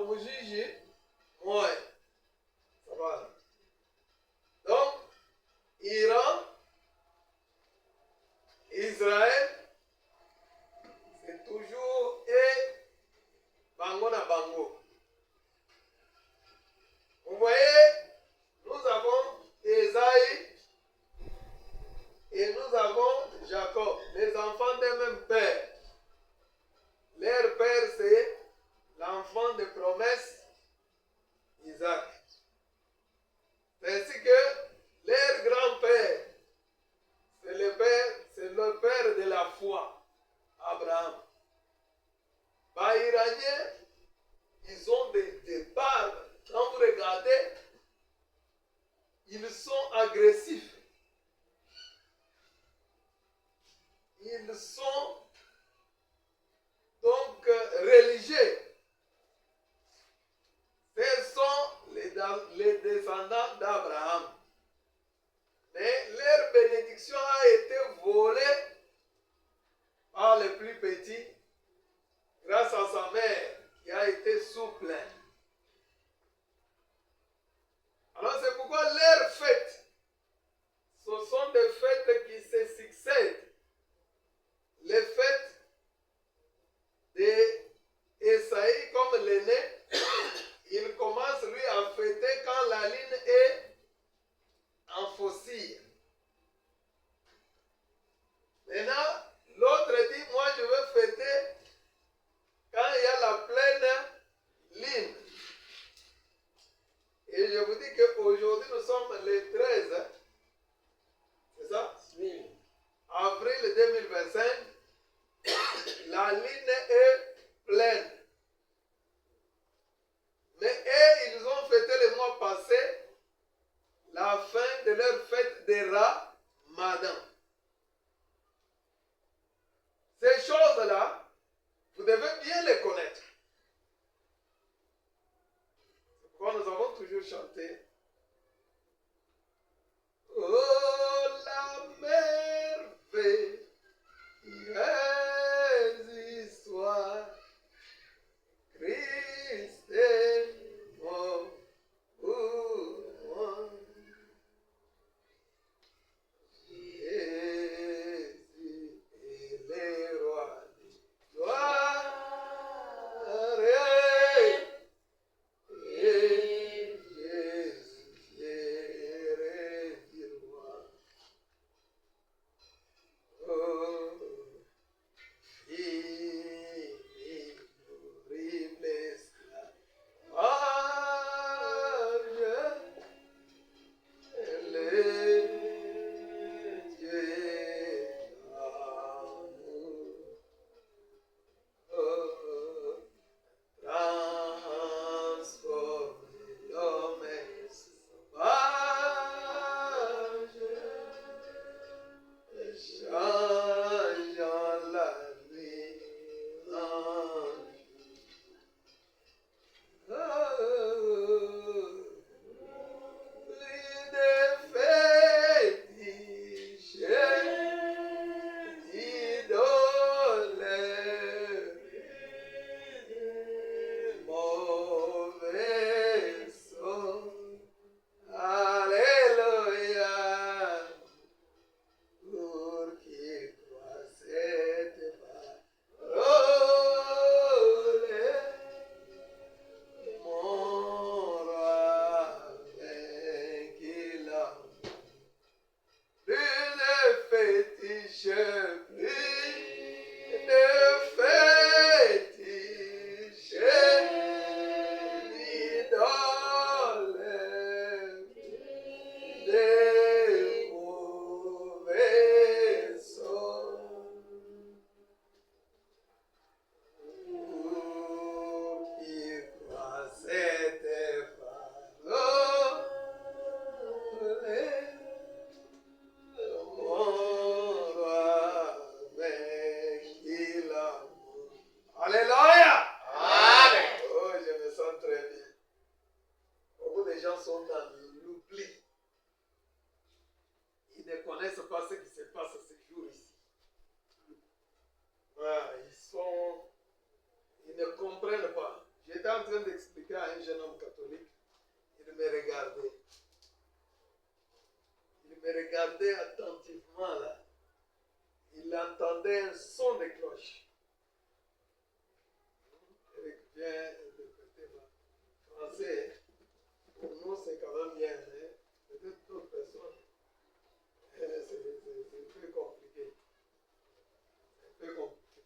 Mujiji, ouais. Ça va. Donc, Iran, Israël, c'est toujours et bango na bango. Vous voyez, nous avons Esaïe et nous avons Jacob, les enfants d'un même père. Leur père, c'est l'enfant de promesse, Isaac. C'est ainsi que leur grand-père, c'est le père de la foi, Abraham. Bah, Iraniens, ils ont des barbes. Quand vous regardez, ils sont agressifs. Ils sont donc religieux. Ce sont les descendants d'Abraham. Mais leur bénédiction a été volée par le plus petit grâce à sa mère qui a été souple. Alors c'est pourquoi leurs fêtes, ce sont des fêtes qui se succèdent. Les fêtes d'Esaïe comme l'aîné, il commence lui à fêter quand la ligne est en fossile. Maintenant, l'autre dit, moi je veux fêter quand il y a la pleine ligne. Et je vous dis qu'aujourd'hui nous sommes le 13, hein? C'est ça? Oui. Avril 2025, la ligne est pleine. Mais eux, ils ont fêté le mois passé la fin de leur fête de Ramadan. Ces choses-là, vous devez bien les connaître. C'est pourquoi nous avons toujours chanté. Oh, la merveilleuse histoire, Christ est mort pour moi. Jésus est le roi de gloire. Et Jésus train d'expliquer à un jeune homme catholique. Il me regardait. Il me regardait attentivement là. Il entendait un son de cloche. Eric vient de côté français. Pour nous, c'est quand même bien, mais peut-être d'autres personnes, c'est un peu compliqué. C'est un peu compliqué.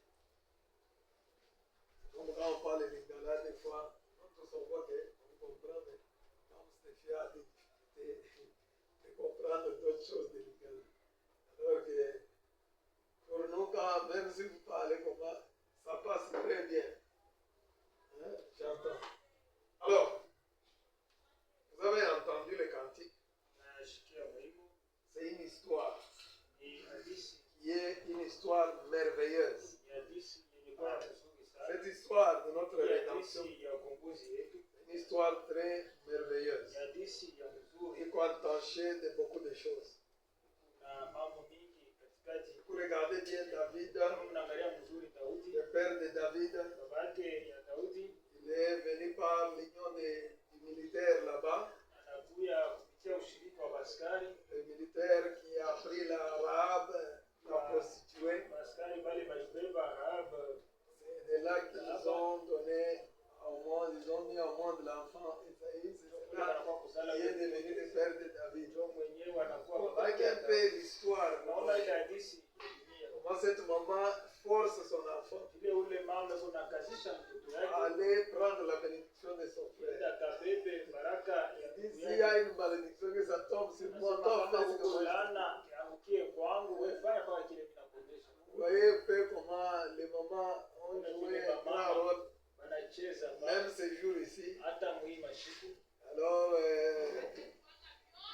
Comme quand on parle de lingala, des fois, on tous on voit qu'on comprend, mais quand on se fait à des difficultés de comprendre d'autres choses de lingala. Alors que pour nous, quand même si vous parlez comme ça passe très bien. Hein? J'entends. Alors, vous avez entendu le cantique. C'est une histoire qui est une histoire merveilleuse. Cette histoire de notre rédemption, une histoire très merveilleuse. Et contentée de beaucoup de choses. Vous regardez bien David, le père de David, il est venu par l'union des militaires là-bas. Le militaire qui a pris la Rahab, la prostituée. C'est de là qu'ils ont donné au monde, ils ont mis au monde l'enfant Isaïe. C'est là qui est devenu le père de David. Avec un peu l'histoire. Comment cette maman force son enfant à aller prendre la bénédiction de son frère. Il dit, s'il y a une malédiction que ça tombe sur moi, toi fais ce que moi je dis. Vous voyez un peu comment les mamans ont joué un grand rôle, même ce jour ici. Alors,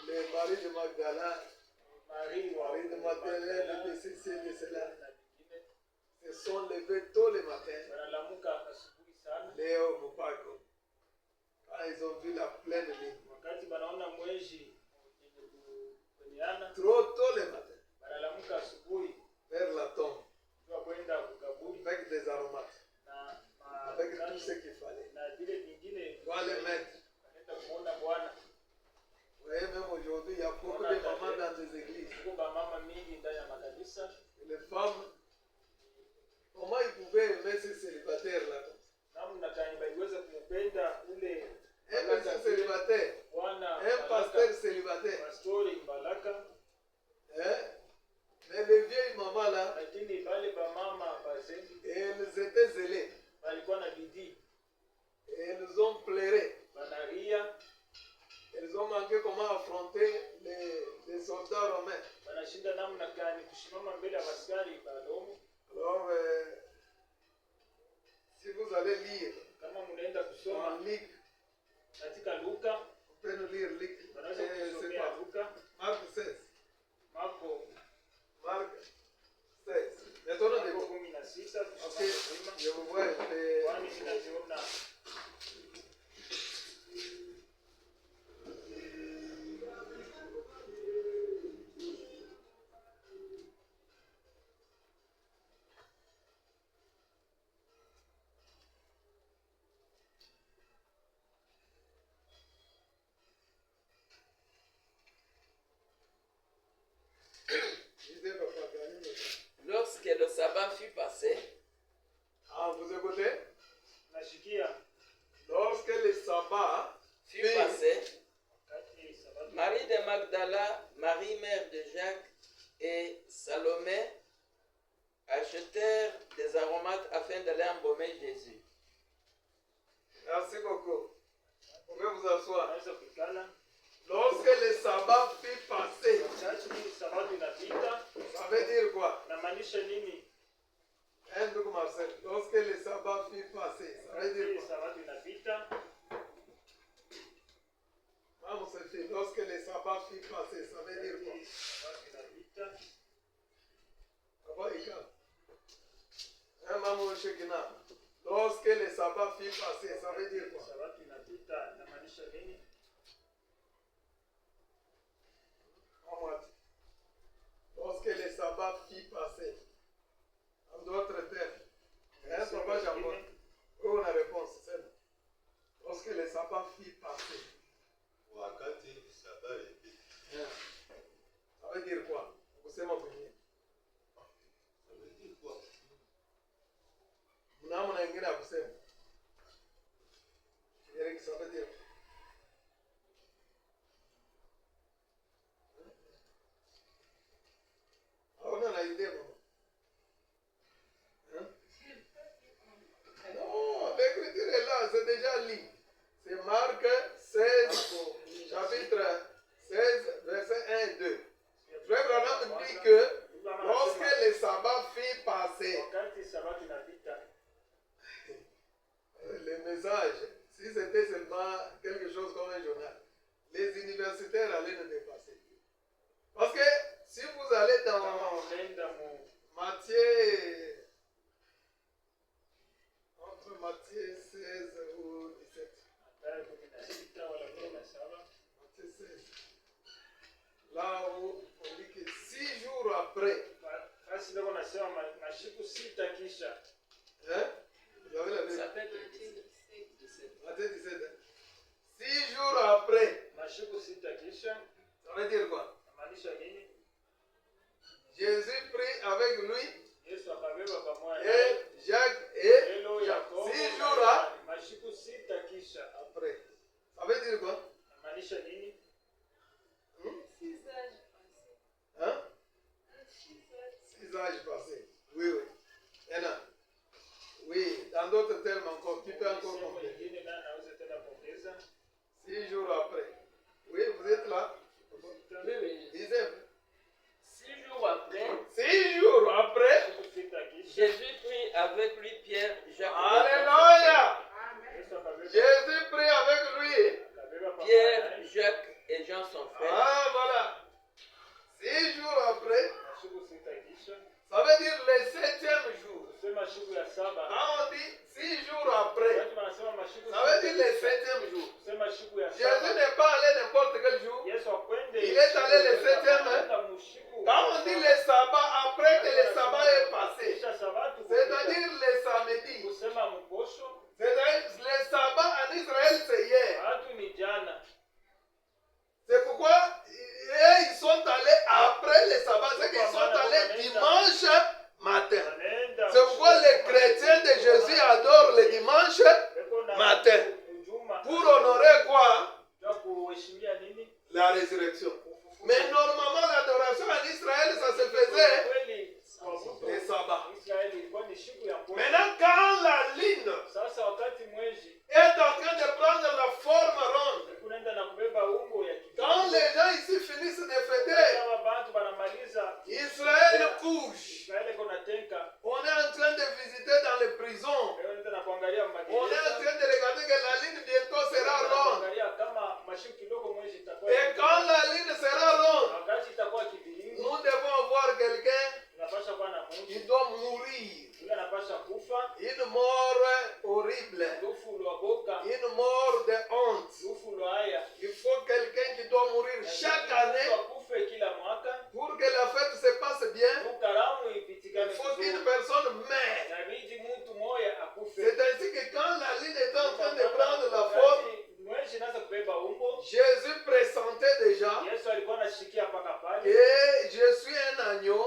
le mari de Magdala, Marie de Magdalene, de ceci, de cela, se sont levés tôt le matin, Léo Mupako, quand ils ont vu la pleine lune. Trop tôt le matin, vers la tombe, avec des aromates, avec tout ce qu'il fallait. Doit les mettre. Vous voyez, même aujourd'hui, il y a beaucoup de mamans dans des églises. Et les femmes, comment ils pouvaient aimer ces célibataires-là? Un pasteur célibataire, un pasteur célibataire. Mais les vieilles mamans-là, elles étaient zélées. Et elles ont pleuré. Elles ont manqué comment affronter les soldats romains. Alors, si vous allez lire en Luc, on peut nous lire Luc, c'est quoi? Marc 16. Marc 16. Mettons-nous debout. Ok, je vous vois un peu. Lorsque le sabbat fut passé, vous écoutez? Lorsque le sabbat fut passé, Marie de Magdala, Marie mère de Jacques et Salomé achetèrent des aromates afin d'aller embaumer Jésus. Merci beaucoup. Vous pouvez vous asseoir. Lorsque le sabbat fut passé, ça veut dire quoi? Marcel, lorsque le sabbat fut passé, ça veut dire quoi? Vamos, lorsque le sabbat fut passé, ça veut dire quoi? Lorsque le sabbat fut passé, ça veut dire quoi? Lorsque le sabbat fut passé, en d'autres termes, papa Jambon, où est la réponse? ça veut dire. On a l'idée, maman. Hein? Non, l'écriture est là, c'est déjà lu. C'est Marc 16, chapitre 16, verset 1 et 2. Frère Branham dit que lorsque le sabbat fit passer, le message, si c'était seulement quelque chose comme un journal, les universitaires allaient nous dépasser. Parce que si vous allez dans Matthieu, entre Matthieu 16 ou 17, Matthieu 16, là où on dit que 6 jours après, hein? Vous avez la Ça vérité? peut être 17. Matthieu 17, hein? 6 jours après, ça veut dire quoi? Jésus prit avec lui et Jacques et Jacques. 6 jours après. Ça veut dire quoi? Hein? 6 âges passés. Oui, oui. Maintenant, oui, dans d'autres termes encore, tu peux encore compléter. 6 jours après. Oui, vous êtes là? Oui, oui. Disais. 6 jours après, 6 jours après. Jésus prit avec lui Pierre, Jacques. Alléluia. Jésus prit avec lui. Pierre, Jacques et Jean son frère. Ah, voilà. 6 jours après. Ça veut dire le 7e jour. Quand on dit 6 jours après, ça veut dire le 7e jour. Jésus n'est pas allé n'importe quel jour. Il est allé le 7e. Quand on dit le sabbat, après que le sabbat est passé, c'est-à-dire le samedi, c'est-à-dire le sabbat en Israël, c'est hier. C'est pourquoi ils sont allés après le sabbat, c'est qu'ils sont allés dimanche matin. C'est pourquoi les chrétiens de Jésus adorent le dimanche matin. Pour honorer quoi? La résurrection. Mais normalement, l'adoration en Israël, ça se faisait le sabbat. Maintenant, quand la lune est en train de prendre la forme ronde, quand les gens ici finissent de fêter, Israël couche. On est en train de visiter dans les prisons. On est en train de regarder que la ligne bientôt sera ronde. Et quand la ligne sera ronde, nous devons voir quelqu'un qui doit mourir. Une mort horrible. Une mort de honte. Il faut quelqu'un qui doit mourir chaque année pour que la fête se passe bien. Il faut qu'une personne meure. C'est ainsi que quand la ligne est en train de prendre la forme, Jésus pressentait déjà que je suis un agneau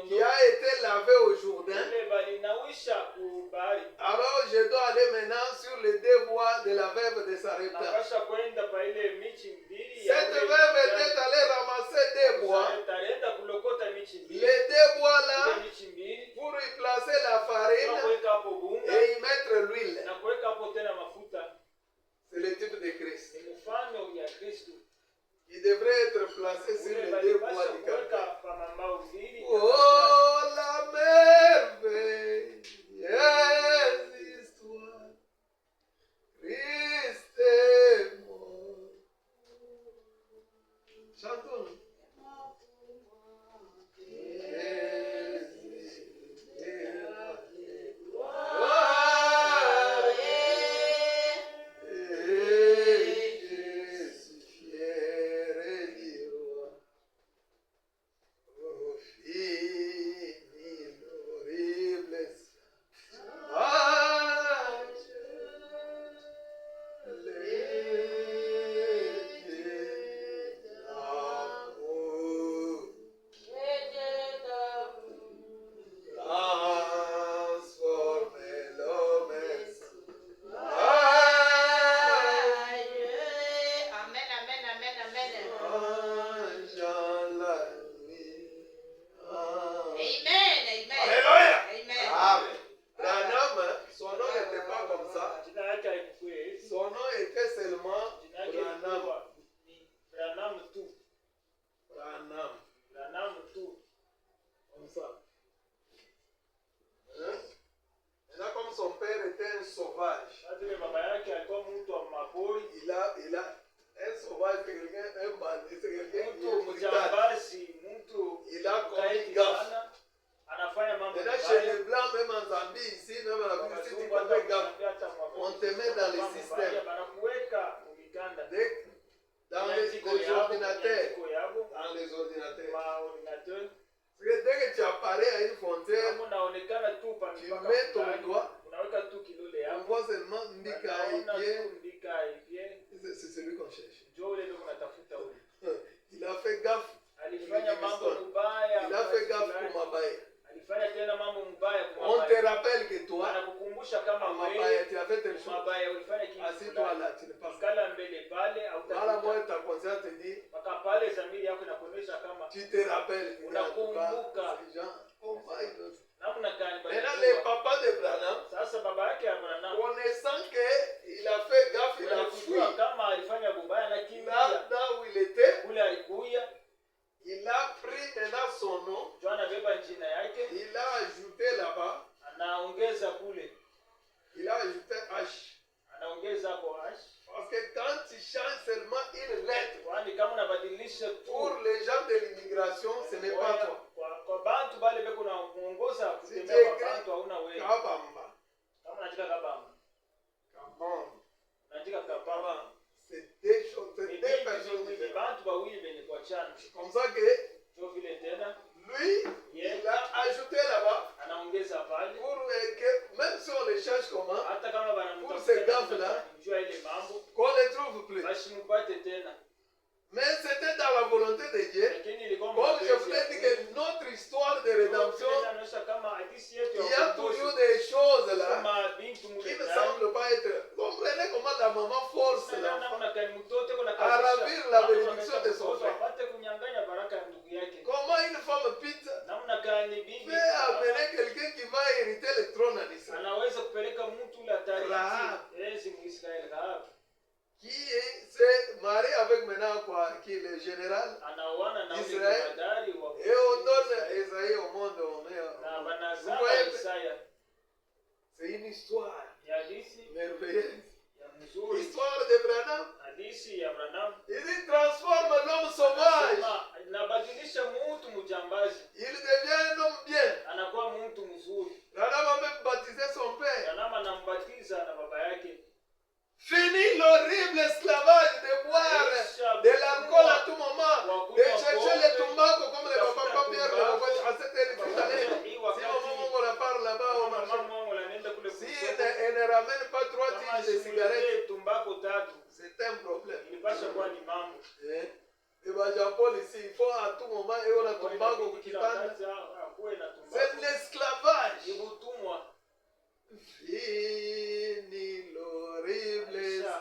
qui a été lavé au Jourdain. Alors je dois aller maintenant sur les 2 bois de la veuve de Sarepta. Cette veuve était allée ramasser 2 bois. Les 2 bois là, pour y placer la farine et y mettre l'huile. C'est le type de Christ. Il devrait être placé sur les 2 bois du calvaire. Oh, la merveilleuse histoire. Christ est mort. Chantons. sauvage. baba yake alikuwa mtu wa mapori, Il a un sauvage, c'est quelqu'un, un bandit, c'est quelqu'un qui mtu est brutal. mjambazi, mtu Il a commis kaidi gaffe. sana, anafanya mambo Maintenant, chez mabaya. les blancs, même en Zambie, ici, même en Afrique, si tu Wazungu commets hata gaffe, hata mwafrika, on te met dans le mambo système. mabaya, banakuweka mukitanda. Dans les ordinateurs. Dans les ordinateurs. Maordinateur. Parce que dès que tu apparais à une frontière, Kama unaonekana tu pa tu mipaka mets ton fulani, doigt, unaweka tu kidole on hapo. voit seulement Mbika Unaona et tu Mbika Ipie, c'est celui qu'on cherche. ndio ule ndio unatafuta ule. Il a fait gaffe. Alifanya mambo mabaya. Il a fait gaffe pour Mabaya. Alifanya tena mambo mbaya kwa On te mabaya. rappelle que toi, Anakukumbusha à kama Mabaya, wewe tu as fait telle chose. mabaya ulifanya kitu Assis-toi fulani. là, tu ne passes pas. Kala mbele pale au Voilà, moi, ta conscience te dit, mpaka pale zamiri yako inakuonyesha kama tu te rappelles. Unakumbuka. Ces gens, oh my God. namna gani Maintenant, les papas de Branham, sasa baba yake Abraham connaissant qu'il a fait gaffe, il a fui. kujua kama alifanya bubaya na Là, kimbia là où il était, kule alikuya il a pris maintenant son nom, ndio anabeba jina yake il a ajouté là-bas, anaongeza kule il a ajouté H. anaongeza hapo hash Parce que quand tu changes seulement une lettre, kwani kama unabadilisha pour tu les gens de l'immigration, ce n'est pas toi. kwa bantu bale beko na muongoza Si kutembea kwa tu bantu hauna wewe Kabamba. kama unataka kabamba Kabamba. unataka kabamba C'est deux choses, c'est ni deux personnes vitu ni différentes. bantu bawili benye kuachana C'est comme ça que ndio vile tena lui, il a ajouté là-bas, anaongeza pale pour que, même si on les cherche comment, hata kama Pour ces gaffe-là, jua ile mambo qu'on ne les trouve plus. basi mpate tena Mais c'était dans la volonté de Dieu. lakini ilikuwa Comme je vous l'ai dit que notre histoire de rédemption, inaonyesha kama hadisi yetu il y a toujours des choses là kama bintu qui mule ne ndani semblent pas être. Comprenez comment la maman force l'enfant namna gani mtoto kuna à ravir la bénédiction de son frère. apate kunyang'anya baraka ya ndugu yake Comment une femme pite namna gani bibi peut amener quelqu'un qui va hériter le trône en Israël, anaweza kupeleka mtu la Rahab. tariki Muisraeli Rahab qui s'est marié avec maintenant quoi, qui est le général, anaoana na Israel. mwadari wa et on donne Esaïe au monde. On na est, vous banazama voyez, Isaya c'est une histoire ya hadisi merveilleuse. ya mzuri L'histoire de Branham, hadisi ya Abraham il transforme l'homme sauvage. inabadilisha mtu mjambazi Il devient un homme bien. anakuwa mtu mzuri. Branham a même baptisé son père. Branham anambatiza na baba yake. Fini l'horrible esclavage de boire de l'alcool à tout moment, de chercher le tobacco comme le papa Pierre le voit à cette époque. Si maman on la parle là-bas au marché, si elle ne ramène pas 3 tiges de cigarettes, c'est un problème. Et bien Jean-Paul ici, il faut à tout moment, et on a tobacco qui parle. C'est l'esclavage. Fini l'horrible esclavage,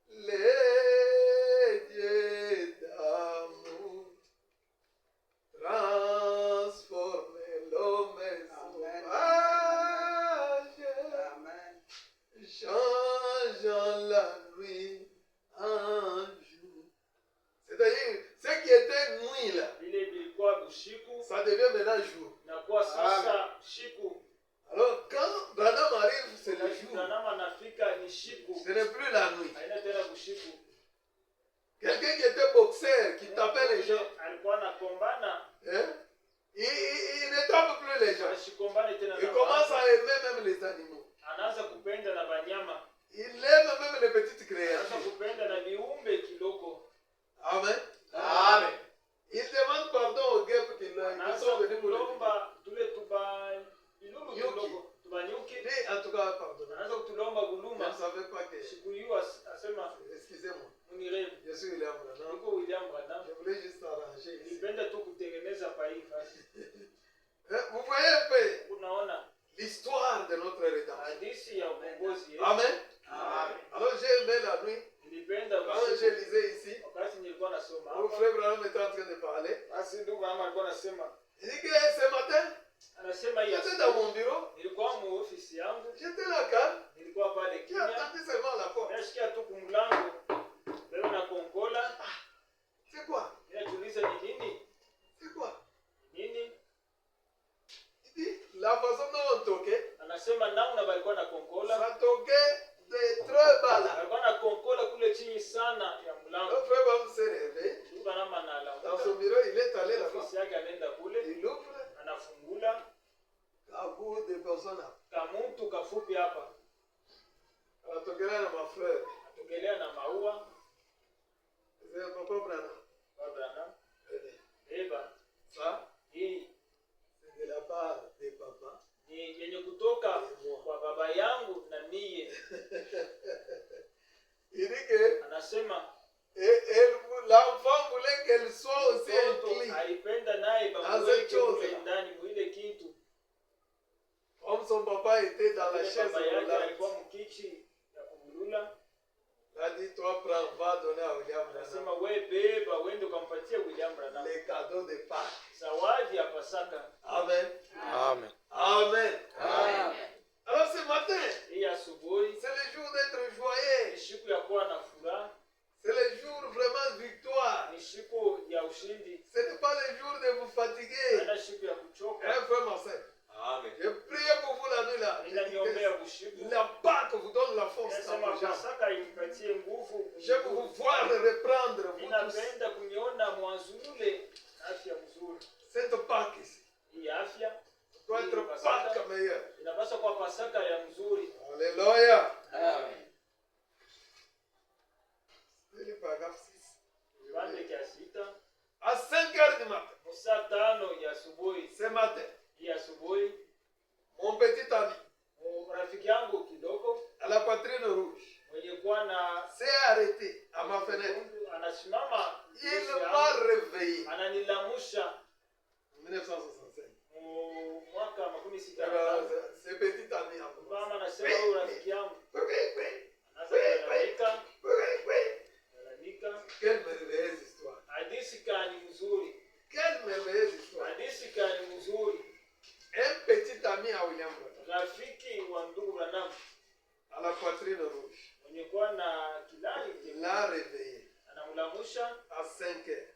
les dieux d'amour transforment l'homme sauvage, changeant la nuit en jour. C'est-à-dire, ce qui était nuit là, ça devient maintenant jour. Alors quand Branham arrive, c'est le jour. Ce n'est plus la nuit. Quelqu'un qui était boxeur, qui tapait les gens, hein? Il ne tape plus les gens. Il commence à aimer même les animaux. anaanza kupenda na banyama, Il aime même les petites anaanza créatures. kupenda na viumbe kidogo. Amen. Amen. Il demande pardon aux guêpes qui Anaanza sont venus pour le kulomba tule tuba ilulu Nyuki. kidogo, tubanyuki. dire. En tout cas, pardon. Anaanza kutulomba Je ne guluma. savais pas que... Sikuyua asema Excusez-moi. munirebe. Je suis William Branham. Niko William Branham. Je voulais juste arranger ici. Nilipenda tu kutengeneza pa hii fasi. Vous voyez un peu Unaona l'histoire de notre rédemption. hadithi ya ukombozi yetu. Amen. Amen. Alors j'ai aimé la nuit. Nilipenda Quand je usiku. lisais ici, Wakati nilikuwa nasoma mon hapa, frère Branham était en train de parler. basi ndugu Branham alikuwa anasema, Il dit que ce matin, anasema hii j'étais dans mon bureau, nilikuwa mu ofisi yangu, j'étais là calme, nilikuwa pale qui kimya, attendait seulement à la porte. nasikia tu kumlango leo na kongola, C'est quoi? ninajiuliza ni nini C'est quoi? nini. Il dit, la façon dont on anasema namna walikuwa na konkola. Ça toquait de très bas là. Walikuwa na konkola kule chini sana ya Le mlango. frère Branham s'est réveillé. Ndugu anama na Dans son alamuka. bureau, il est allé là-bas. Ofisi yake anaenda kule, Il ouvre. anafungula À bout de personnes. kamuntu kafupi hapa. Anatokelea na mafleur. Atokelea na maua. C'est Papa Branham. Baba Venez. Eba, Ça, hii c'est de la part de papa. ni yenye kutoka kwa baba yangu na mie. Il dit que Anasema l'enfant voulait qu'elle soit aussi mtoto incline. alipenda naye bamweke kule ndani mwile kitu. Comme son papa était dans la Yule chaise baba yake roulante. alikuwa mkichi ya kumulula. Il a dit, toi, prends, va donner à William Anasema Branham we beba uende ukampatie William Branham les cadeaux de Pâques. zawadi ya Pasaka. Amen. Amen. Amen. Amen. Alors ce matin, Hii asubuhi c'est le jour d'être ni joyeux. siku ya kuwa na furaha, C'est le jour vraiment victoire. ni siku ya ushindi, Ce n'est pas le jour de vous fatiguer. hana siku ya kuchoka. Hein, frère Marcel? Amen. Je priais pour vous la nuit là. Ninaniombea usiku. La Pâque vous donne la force dans Nasema vos jambes. Pasaka inipatie nguvu. Je veux vous voir reprendre, vous tous, Ninapenda kuniona mwanzo ule afya mzuri. cette Pâque ici. Hii afya Doit hii être Pasaka Pâque meilleure. inapaswa kuwa Pasaka ya mzuri. Alléluia. Amen. C'est le paragraphe 6. Kipande cha 6 À 5 heures du matin, saa 5 ya asubuhi. ce matin, Hii asubuhi mon petit ami, rafiki yangu kidogo à la poitrine rouge, mwenye kuwa na s'est arrêté à ma fenêtre. anasimama Il mbele m'a yangu, réveillé ananilamusha en 1965. mwaka 65. Ce petit ami à vous. Mama anasema huyu rafiki yangu Oui, oui, anaanza kulalamika, oui, oui. kulalamika. Quelle merveilleuse histoire. Hadithi kani mzuri, Quelle merveilleuse histoire. hadithi kani mzuri. Un petit ami à William Branham, Rafiki wa ndugu Branham à la poitrine rouge, mwenye kuwa na kilali il l'a réveillé anamlamusha à 5 heures.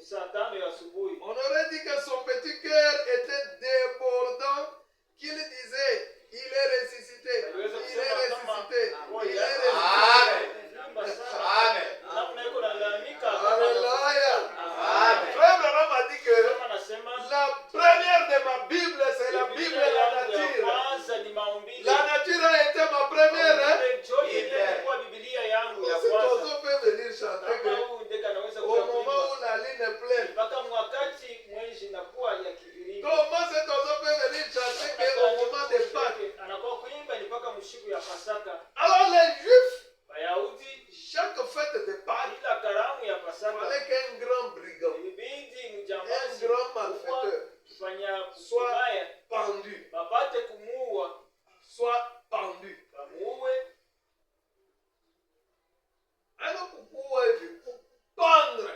saa 5 ya asubuhi. On aurait dit que son petit cœur était débordant, qu'il disait, il est ressuscité, il est ressuscité, il est ressuscité. Naomba sana. Namna iko nalalamika. Alléluia. Amen. Frère Branham a dit que Kama nasema la première de ma Bible, c'est la Bible Biblia de la yangu ya nature. kwanza ni maumbile. La nature a été ma première. Hein? Ile Joy ilikuwa Biblia yangu ya Si kwanza. Tozo peut venir chanter Kama que huyu ndeka anaweza au kuwa moment kuimba. où la ligne est pleine, Mpaka wakati mwezi inakuwa ya kiviringo. comment ce Tozo peut venir chanter qu'au moment de Pâques? Anakuwa kuimba ni mpaka mshiku ya Pasaka. Alors les Juifs, Wayahudi chaque fête de Pâques, ila karamu ya il Pasaka fallait qu'un grand brigand, ilibidi un mjambazi grand malfaiteur, kufanya soit kubaya pendu, babate kumuua, soit pendu. bamuue. Alors pourquoi pendre?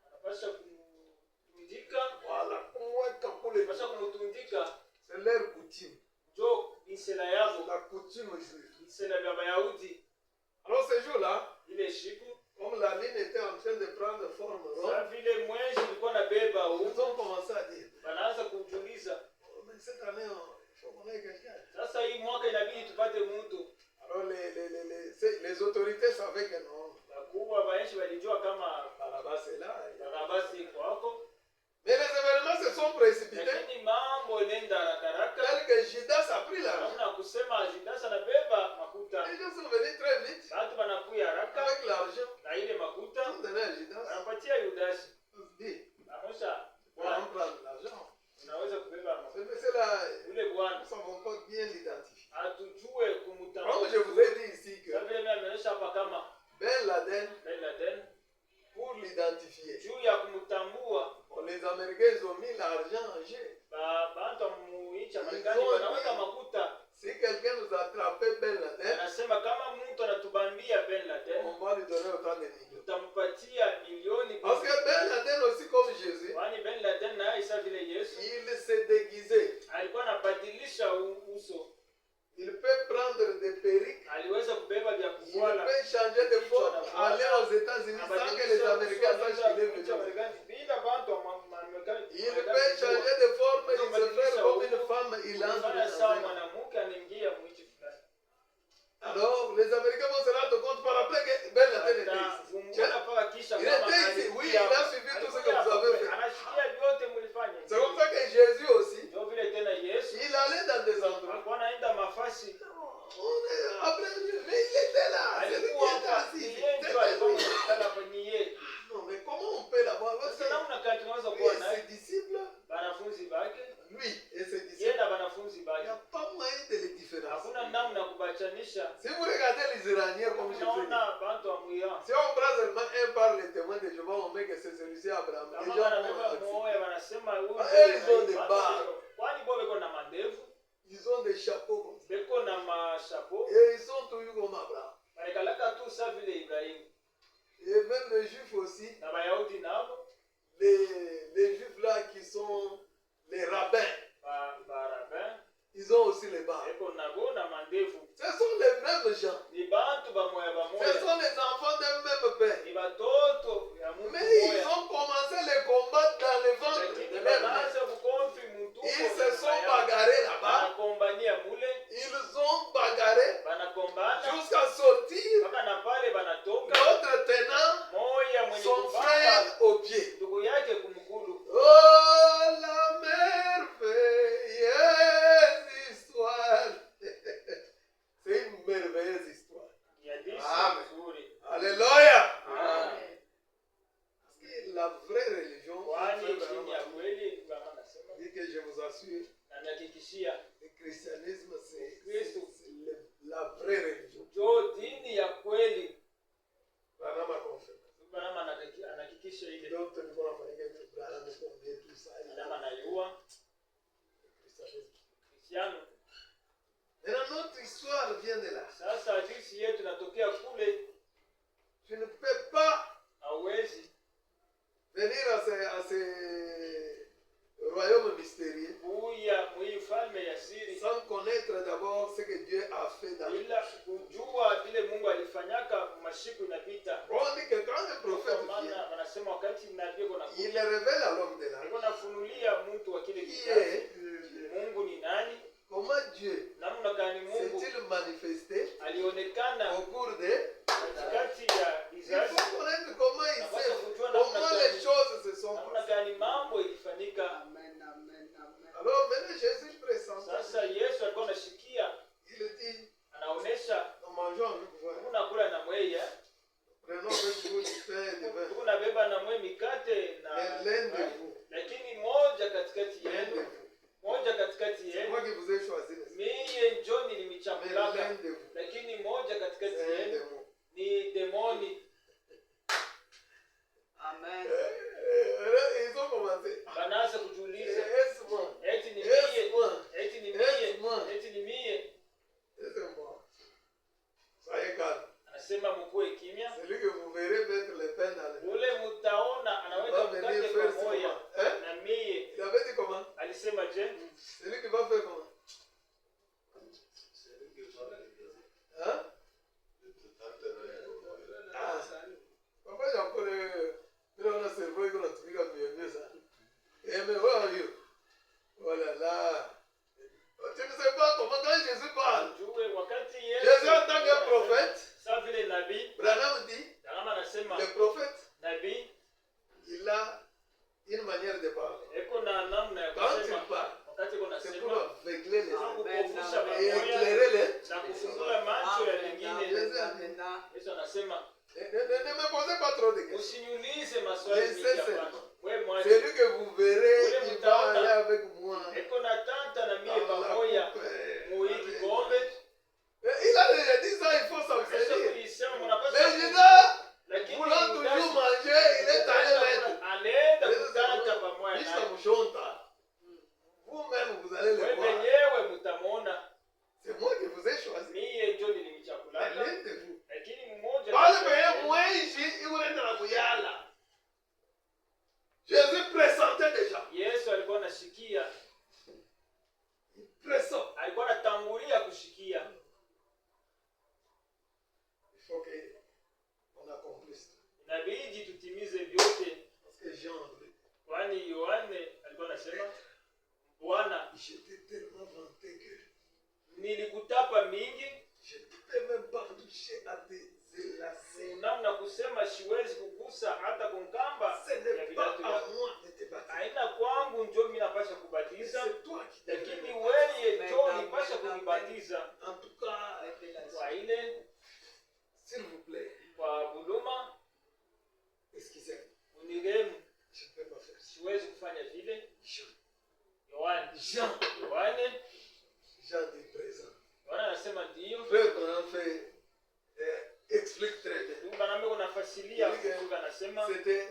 Anapasha kumtundika, Voilà, kumweka kule. anapasha kumtundika. C'est leur coutume, Jo isela yabo, la coutume juive. isela vya Wayahudi. Alors ce jour-là, Ile siku comme la ligne était en train de prendre forme sa ronde, vile mwezi ulikuwa na beba ils huko, ont commencé à dire, wanaanza kujiuliza, oh, mais cette année, il faut qu'on ait quelqu'un. sasa hii mwaka inabidi tupate mtu. Alors les autorités savaient que non, Wakubwa baenshi walijua kama Barabas est là. Barabasi iko hapo, Mais les événements se sont précipités. lakini mambo nenda haraka. Tel que Judas a pris l'argent. Namna kusema Judas anabeba makuta, Les gens sont venus très vite watu wanakuya haraka avec l'argent. na ile makuta Ils ont donné à Judas. wanapatia Yudasi. Ils se disent, Namosha on va prendre l'argent. unaweza kubeba makuta. Ce monsieur-là, Yule nous bwana ne savons pas bien l'identifier. hatujue Comme kumtambua. je vous ai dit ici que Sasa vile mimi ameonyesha hapa kama Ben Laden, Ben Laden, pour l'identifier, juu ya kumtambua bon, les Américains ils ont mis l'argent en jeu. bantu amuicha Marekani wanaweka makuta. Si quelqu'un nous attrapait Ben Laden, Anasema kama mtu anatubambia Ben Laden, on va lui donner autant de millions. tutampatia milioni. Parce que Ben Laden aussi comme Jésus, Kwani Ben Laden naye isa vile Yesu il s'est déguisé. alikuwa anabadilisha uso, Il peut prendre des perruques. aliweza kubeba vya Il kufuala, peut changer de forme, aller aux États-Unis sans que les Américains sachent qu'il est venu. bila bantu wa Marekani. Il peut changer de forme, il se fait comme une femme, il entre Anafanya dans sawa un homme. mwanamke anaingia Il n'y a pas moyen de les différencier. Hakuna namna kubachanisha. Si vous regardez les Iraniens comme je fais, Unaona bantu wa Muya. si on prend seulement un par les témoins de Jéhovah, on met que c'est celui-ci Abraham. Les Kama gens wanabeba vont accepter. moyo wanasema huyu. Ils ont des barres. Kwani bo beko na mandevu, Ils ont des chapeaux comme ça. beko na mashapo. Et ils sont toujours comme Abraham. Banakalaka tu sa vile Ibrahim. Et même les Juifs aussi, Na Bayahudi nabo les Juifs là qui sont les rabbins, ba rabbin ils ont aussi les barres. beko nabo na mandevu. Ce sont les mêmes gens. Ni bantu ba moya ba Ce moya. sont les enfants d'un même père. Ni batoto ya Mungu Mais ils moya. ont commencé les combats dans le ventre de Lakini leur mère. banaanza kukonfi mtuko. Ils se sont bagarrés là-bas. Banakombania mule. Ils ont bagarré Banakombana. jusqu'à sortir Mpaka na pale banatoka. l'autre tenant Moya mwenye son kubaka frère au pied. ndugu yake kumkulu. Oh, la merveilleuse histoire. C'est une merveilleuse histoire. Ni hadithi Amen. nzuri. Alléluia. Amen. Parce que la vraie religion, Kwani dini ya kweli kama nasema dit que je vous assure, na nihakikishia le christianisme c'est Kristo la vraie religion. jo dini ya kweli. Branham a confirmé. Bwana anahakikisha ile Donc, nous allons faire que Branham a confirmé tout ça. alama anayua Le christianisme. Kristiano. Maintenant, notre histoire vient de là. Sasa hadithi yetu inatokea kule. Tu ne peux pas Hawezi venir à ce royaume mystérieux kuya muifalme ya siri sans connaître d'abord ce que Dieu a fait dans le bila kujua vile Mungu alifanyaka mashiku inapita. On dit que quand un prophète Kwa vient, maana wanasema wakati nabii kuna il révèle à l'homme de l'âge alikuwa nafunulia mtu wa kile qui kizazi est, Mungu ni nani, comment Dieu namna gani Mungu s'est-il manifesté alionekana au cours de... katikati ya Il vizazi, faut connaître comment il s'est, comment les choses se sont namna passées. gani mambo ilifanyika. Alors maintenant Jésus présente. Sasa Yesu alikuwa anashikia, Il dit, anaonesha nous mangeons avec vous. unakula na mweye, Prenons avec vous du pain et du vin. unabeba na mwe mikate na Mais l'un de vous, lakini moja katikati l'un de yenu, vous, moja katikati c'est yenu moi qui vous ai choisi. miye njoni Mais l'un nimichakulaka, de vous, lakini moja katikati c'est un yenu démon. ni demoni. Amen. Ils ont commencé. Banaanza kujiuliza Est-ce moi? eti ni Est-ce mie, moi? eti ni Est-ce moi? mie, eti ni mie. Est-ce moi? Soyez calme. Anasema mkuwe kimya, Celui que vous verrez mettre le pain dans le... ule mutaona anaweka Va venir mkate faire pamoja comment? Hein? na mie. Il avait dit comment? Alisema je, Celui qui va faire comment? Hein? Ah. Papa, j'ai encore un cerveau qui a trouvé comme mieux ça. Eh mais where are you? Oh là là. Tu ne sais pas comment quand Jésus parle. jue wakati Jésus en tant que Yesu prophète, sa vile nabii, Branham dit, kama anasema le prophète, nabii il a une manière de parler. eko na namna ya Quand il kusema, parle, wakati kuna c'est pour sema aveugler les gens kukufusha et mamoya éclairer les... na kufungula macho ya wengine. Yesu anasema Ne me posez pas trop de questions. usiniulize maswali Laissez mingi seulement. hapana. Wewe mwache. Celui que vous verrez, il va aller avec moi. Eko na tanta na mie dans la pamoja coupe. muiki kombe. Il a déjà dit ça, il faut Yesu s'abstenir. kulisema mnapaswa Mais Judas, lakini voulant toujours manger, il est allé mettre. anaenda kutanta pamoja Mr. naye. Mouchonta, vous-même, vous allez le Wewe voir. mwenyewe mtamuona C'est moi qui vous ai choisi. mie ndio nilimchakulaka, L'un de vous. lakini mmoja Pale penye mwenji, il unaenda na kuyala. Jésus pressentait déjà. Yesu alikuwa anashikia, Il pressent. alikuwa anatangulia kushikia. Il faut qu'on accomplisse. Inabidi tutimize vyote, Parce que Jean, kwani Yohane alikuwa anasema, Bwana, j'étais tellement vanté que nilikutapa mingi je ne peux même pas toucher à tes élacés. namna kusema siwezi kugusa hata kunkamba Ce ya n'est pas viatu à yako. moi de te baptiser. Haina kwangu njo mimi napasha kubatiza, C'est toi qui te lakini baptises. wewe njo nipasha kunibatiza. En tout cas, Kwa ile s'il vous plaît, kwa buluma excusez-moi, uniremu, je ne peux pas faire ça. siwezi kufanya vile. Jean. Yohane, Jean, Yohane kumfasilia kufunga, anasema c'était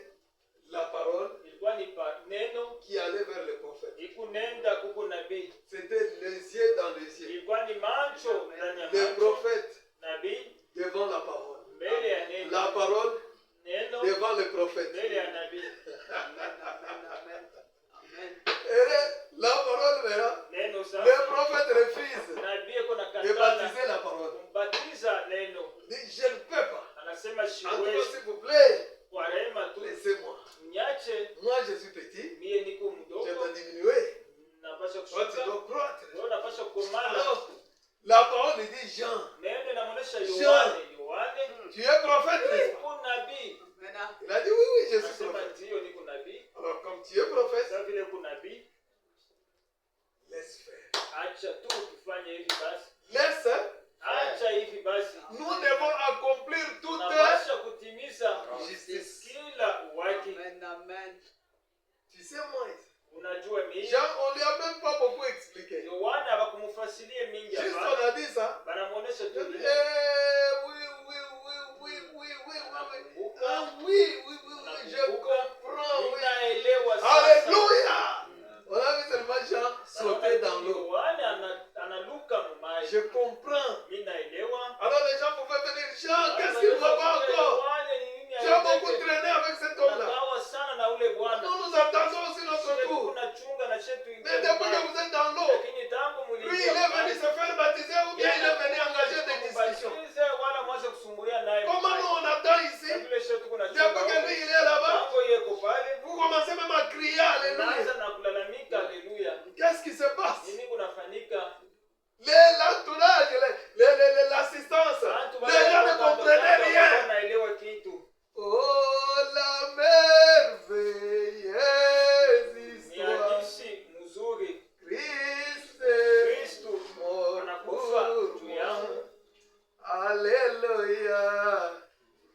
la parole ilikuwa ni neno qui allait vers le prophète. ikunenda kuko nabii, C'était les yeux dans les yeux. ilikuwa ni macho ndani ya Le macho, prophète nabii devant la parole. mbele ya neno, La parole neno devant le prophète. mbele ya nabii, Et la parole maintenant, neno le sasa prophète refuse nabii iko na de katala baptiser la parole. kumbatiza neno, Il dit, je ne peux pas. anasema En tout cas, siwezi, s'il vous plaît, kwa rehema tu laissez-moi. mnyache, Moi, je suis petit, mie niko je mdogo, dois diminuer. napasha Toi, tu kushuka, dois croître. wewe napasha kukomana. Alors, la parole dit, Jean, Neno inamuonesha Jean. Yohane, tu es prophète, n'est-ce pas? uko nabii, Il a dit, oui, oui, je suis anasema prophète. ndio niko nabii. Alors, comme tu es prophète, Sasa vile uko nabii, laisse faire. acha tu tufanye hivi basi, Laisse. acha hivi basi, Nous devons accomplir toute tunapasha kutimiza justice. kila uwaki. Tu sais, moi, Unajua mimi Jean, on lui a même pas beaucoup expliqué. Yohana hawakumfasilie mingi Juste hapa, on a dit ça. banamuonesha Il tu a dit, vile oui, oui, oui, oui, oui, oui, oui. Ah, oui, oui, oui, oui, je comprends, oui. ninaelewa sasa. Alléluia. On a vu seulement Jean sauter dans l'eau. Yohana analuka mumai, Je comprends. mimi naelewa. Alors les gens pouvaient venir, Jean, qu'est-ce qu'il ne va pas encore? Tu as beaucoup traîné avec cet homme-là. Nagawa sana na ule bwana. Nous nous attendons aussi notre tour. Tunachunga na chetu Mais depuis que vous êtes dans l'eau, lakini tangu lui, il est venu se faire baptiser ou bien il est venu engager des discussions. wala mwanze kusumbulia naye. Comment nous on attend ici? Vile chetu kuna Depuis que lui, il est là-bas, tangu yeko pale. vous commencez même à crier Alléluia. Naanza na kulalamika haleluya. Qu'est-ce qui se passe? Nini kunafanyika? L'entourage, l'assistance, les gens ne comprenaient rien. Naelewa kitu. Oh, la merveilleuse Ni histoire. hadithi mzuri. Christ Kristo mort anakufa pour juu yangu. moi. Alléluia.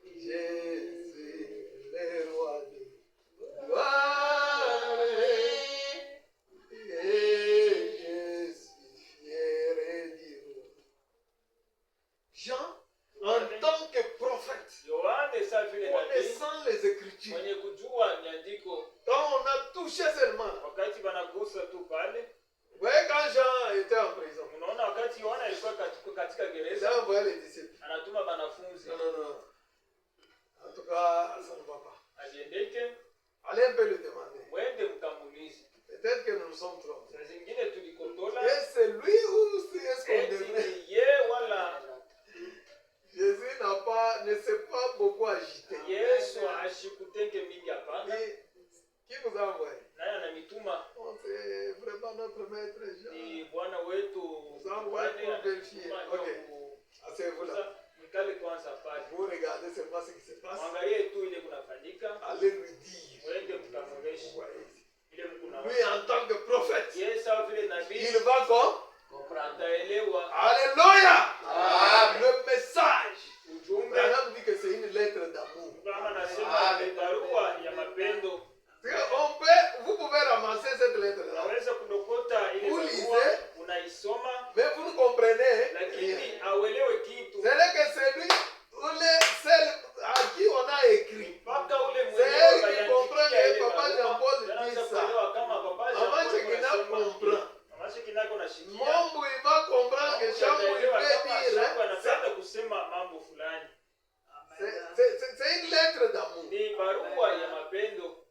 Jésus, le roi de gloire. Et je suis fier et Dieu. Jean, en tant que prophète, Yohane sa vile nabii connaissant les Écritures, mwenye kujua nyandiko, quand on a touché seulement, wakati banagusa tu pale. vous voyez quand Jean était en prison, Unaona wakati Yohana alikuwa katika il gereza, a envoyé les disciples. anatuma banafunzi Non, non, non. En tout cas, ça ne va pas. aliendeke, Allez un peu le demander. mwende mkamulize. Peut-être que nous nous sommes trompés. Saa zingine tulikotola Est-ce c'est lui ou est-ce qu'on eti devrait? ni ye wala Jésus ne s'est pas beaucoup agité. Yesu ashikutenge mingi hapana, Mais qui vous a envoyé? naye anamituma Oh, c'est vraiment notre maître Jean. ni Bwana wetu. Vous envoyez pour vérifier. Ok. Asseyez-vous là. Mkale kwanza pale, Vous regardez seulement ce qui se passe. mwangalie tu ile kunafanyika, Allez lui dire. mwende mkamweleshe Vous voyez. ile mkuna. Lui, en tant que prophète, Yesu vile nabii il va comme? ataelewa Alléluia! Le message. ujumbe. Branham dit que c'est une lettre d'amour. Kama nasema ni barua ya mapendo. Vous pouvez ramasser cette lettre-là. Unaweza kudokota ile Vous barua, lisez. unaisoma Mais vous ne comprenez lakini rien. auelewe kitu. C'est que c'est lui, celle à qui on a écrit. Mpaka ule C'est elle qui mwenyewe comprend que Papa Jean-Paul dit ça. kama Papa Maman Jean-Paul Chekina comprend. Mama Shekina kuna shikia. Mungu il va comprendre que Jean il peut dire ça. anapenda kusema mambo fulani. C'est une lettre d'amour. Ni barua ya mapendo.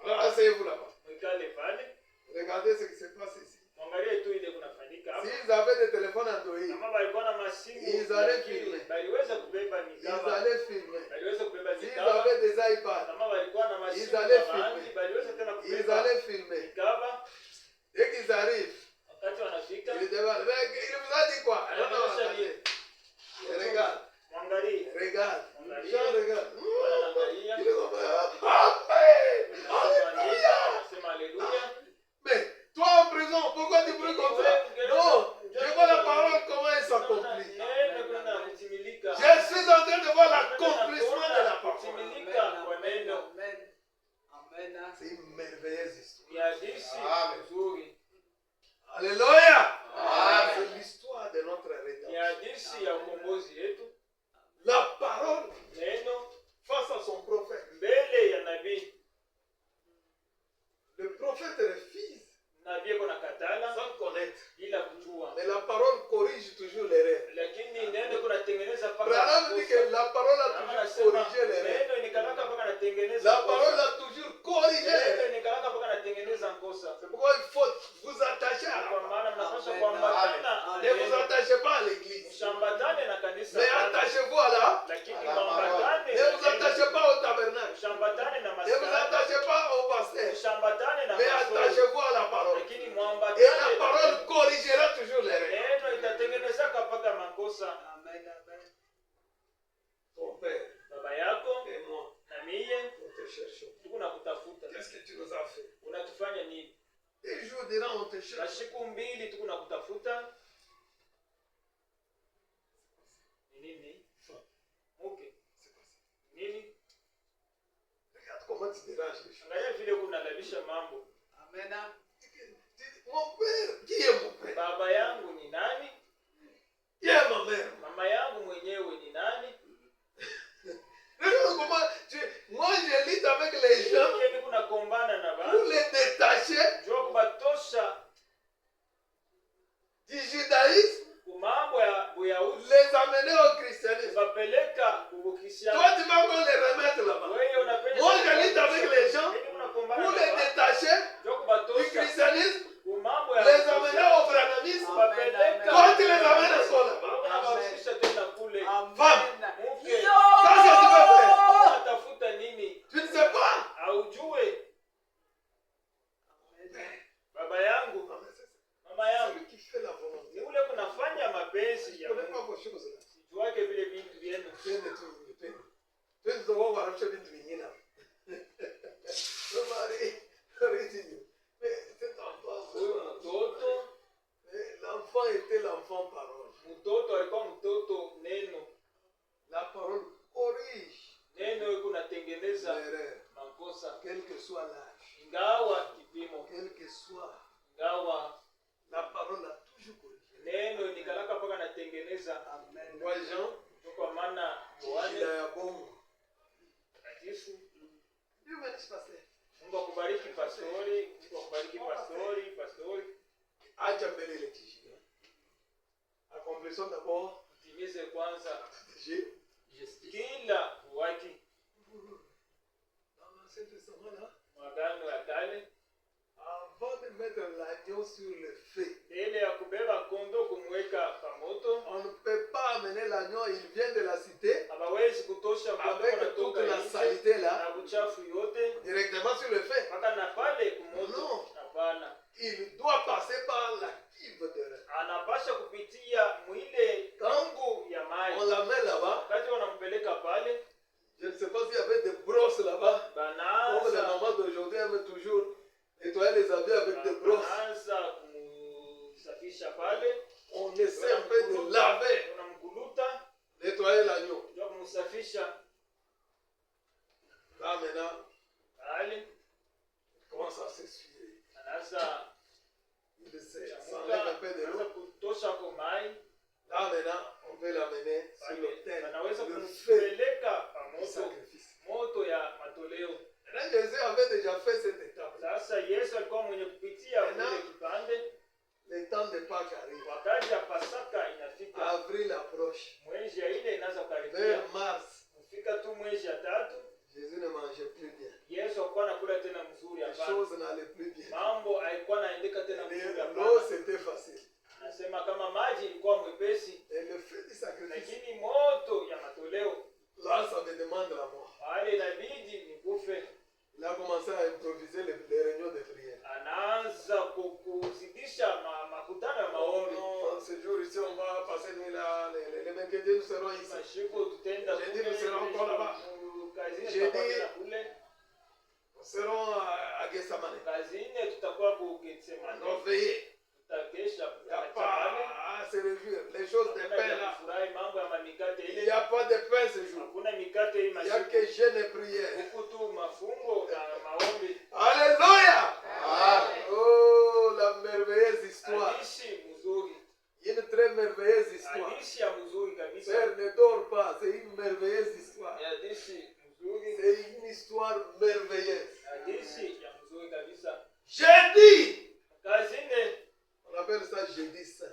Alors asseyez-vous là-bas. Mwikale pale. Regardez ce qui se passe ici. Mwangalie tu ile kunafanyika hapa. S'ils avaient des téléphones Android, Kama walikuwa na masimu, Ils allaient filmer. baliweza kubeba ils mikaba. allaient filmer. Baliweza kubeba S'ils mikaba. avaient des iPads, Kama walikuwa na Ils masimu allaient za mahali, filmer. baliweza tena ils kubeba allaient filmer. mikaba. Dès qu'ils arrivent, Wakati wanafika, ils demandent, mais il vous a dit quoi? Non, non, attendez. Regarde, mwangalie. regarde. Mwangalie. Jean regarde. Wanaangalia. Il est comme, Amen! Alléluia! Nasema haleluya. Mais toi en prison, pourquoi tu pries comme ça? Non, je vois la parole, comment elle s'accomplit. Mais la parole corrige toujours l'erreur. lakini neno kunatengeneza Branham dit que la parole a toujours corrigé l'erreur. neno inikalaka mpaka natengeneza La parole a toujours corrigé neno l'erreur. inikalaka mpaka natengeneza nkosa. C'est pourquoi il faut vous attacher à la Kwa parole. maana mnapaswa kuambatana Ne vous attachez pas à l'église. mshambatane na kanisa, Mais attachez-vous à la. lakini Ne mwambatane vous attachez pas au tabernacle. mshambatane na Ne vous maskani, attachez pas au pasteur. mshambatane na Mais pastori, attachez-vous à la parole. lakini Et la mwambatane. parole corrigera toujours l'erreur. Neno itatengenezaka mpaka makosa. Ton père Baba yako et moi, na mie nous te cherchons. tuko na kutafuta. Qu'est-ce que tu nous as fait? Unatufanya nini? Des jours durant, on te Na cherche. siku mbili tuko na kutafuta. Ni nini? Okay. Nini? Regarde comment tu déranges les choses. Angalia vile kunalalisha mambo. Mon père, qui est mon père? Baba yangu ni nani? Qui est ma mère? Mama yangu mwenyewe ni nani? Regarde comment moi je lis avec les gens Yeye kuna kombana na pour baba. les détacher Jua kubatosha du judaïsme, kumambo ya Uyahudi, les amener au christianisme. kubapeleka kubukisha. Toi, tu vas encore les remettre là-bas. Wewe unapenda Moi, je lis avec les gens Yeye kuna kombana pour na les baba. détacher Jua du kubatosha christianisme, kumambo ya les amener au brahmanisme. kubapeleka. Toi, tu les amènes à soi là-bas. Unawarudisha tena kule. Femme, Mke, qu'est-ce que tu veux faire? unatafuta nini? Tu ne sais pas. Haujue. Baba yangu, Non, mais c'est mama celui yangu, qui fait la volonté. ni ule kunafanya mapenzi Je ya ne connais pas Mungu. vos choses là. Sijuake vile vitu vyenu. Twende tu, twende. Twende tukawarusha vitu vingine hapa. Mais cet enfant, Huyu mtoto, l'enfant était l'enfant parole. mtoto alikuwa mtoto neno. La parole corrige Neno iko natengeneza l'erreur, makosa. quel que soit l'âge, Ingawa kipimo, quel que soit. ingawa La parole a toujours corrigé. neno nikalaka mpaka natengeneza. Moi, Jean, Kwa maana il Yohane a bon. takatifu. Dieu bénisse pasteur. Mungu akubariki pastori, Mungu akubariki pastori. Acha mbele ile kijiji. Accomplissons d'abord Timize kwanza justice. kila waki Dans l'Ancien Testament, là, magano ya kale, avant de mettre l'agneau sur le feu, mbele ya kubeba kondo kumweka pamoto, on ne peut pas amener l'agneau, il vient de la cité, hawawezi kutosha kondo avec toute kunatoka la nje saleté là, na uchafu yote directement sur le feu. mpaka na pale kumoto. No. Hapana, Il doit passer par la cuve de rein. anapasha kupitia mwile tangu ya On maji. l'amène là-bas. Wakati wanampeleka pale, Je ne sais pas s'il y avait des brosses là-bas. Comme les banaanza mamans d'aujourd'hui aiment toujours nettoyer les habits avec des brosses. banaanza kumsafisha pale, On essaie un peu de laver, unamkuluta nettoyer l'agneau. ndio kumsafisha Là maintenant, pale, il commence à s'essuyer. anaanza Il s'enlève un peu de anaanza l'eau. kutosha kwa mai Là maintenant, on peut l'amener sur pale, l'autel. anaweza Le feu kumpeleka du pamoto, sacrifice. moto ya matoleo. Maintenant, Jésus avait déjà fait cette étape. Sasa Yesu alikuwa mwenye kupitia kile kipande. Le temps de Pâques arrive. Wakati ya Pasaka inafika, Avril approche. mwezi ya ile inaanza kukaribia, Vers mars, kufika tu mwezi ya tatu, Jésus ne mangeait plus bien. Yesu alikuwa anakula tena mzuri. Les Hapana, choses n'allaient plus bien. mambo haikuwa naendeka tena mzuri. L'eau, Hapana, c'était facile. anasema kama maji ilikuwa mwepesi, Et le feu du sacrifice, lakini moto ya matoleo là, ça me demande la mort. pale inabidi nikufe. Il a commencé à improviser les réunions de prière. Anaanza kuzidisha makutano ya maombi. Non, ce jour ici, on va passer nuit là. Les mercredis, nous serons ici. Mashiko tutaenda Jeudi, kule, nous serons encore là-bas. kazini Jeudi, tutakuwa tena kule, Nous serons à Gethsemane. kazini tutakuwa ku On Getsemane, doit veiller. tutakesha Il n'y a pale. pas à se réjouir. Les choses de pain là. Furahi mambo ya mamikate Il ile, n'y a pas de pain ce jour. hakuna mikate hii Il n'y a masiku, que jeûne et prière. huku tu mafungo na maombi. Alléluia! Oh, la merveilleuse histoire. Hadithi mzuri, Une très merveilleuse histoire. hadithi ya mzuri kabisa, Père, ne dors pas. C'est une merveilleuse histoire. ni hadithi mzuri, C'est une histoire merveilleuse. hadithi ya mzuri kabisa. Jeudi! Kazini On appelle ça jeudi saint.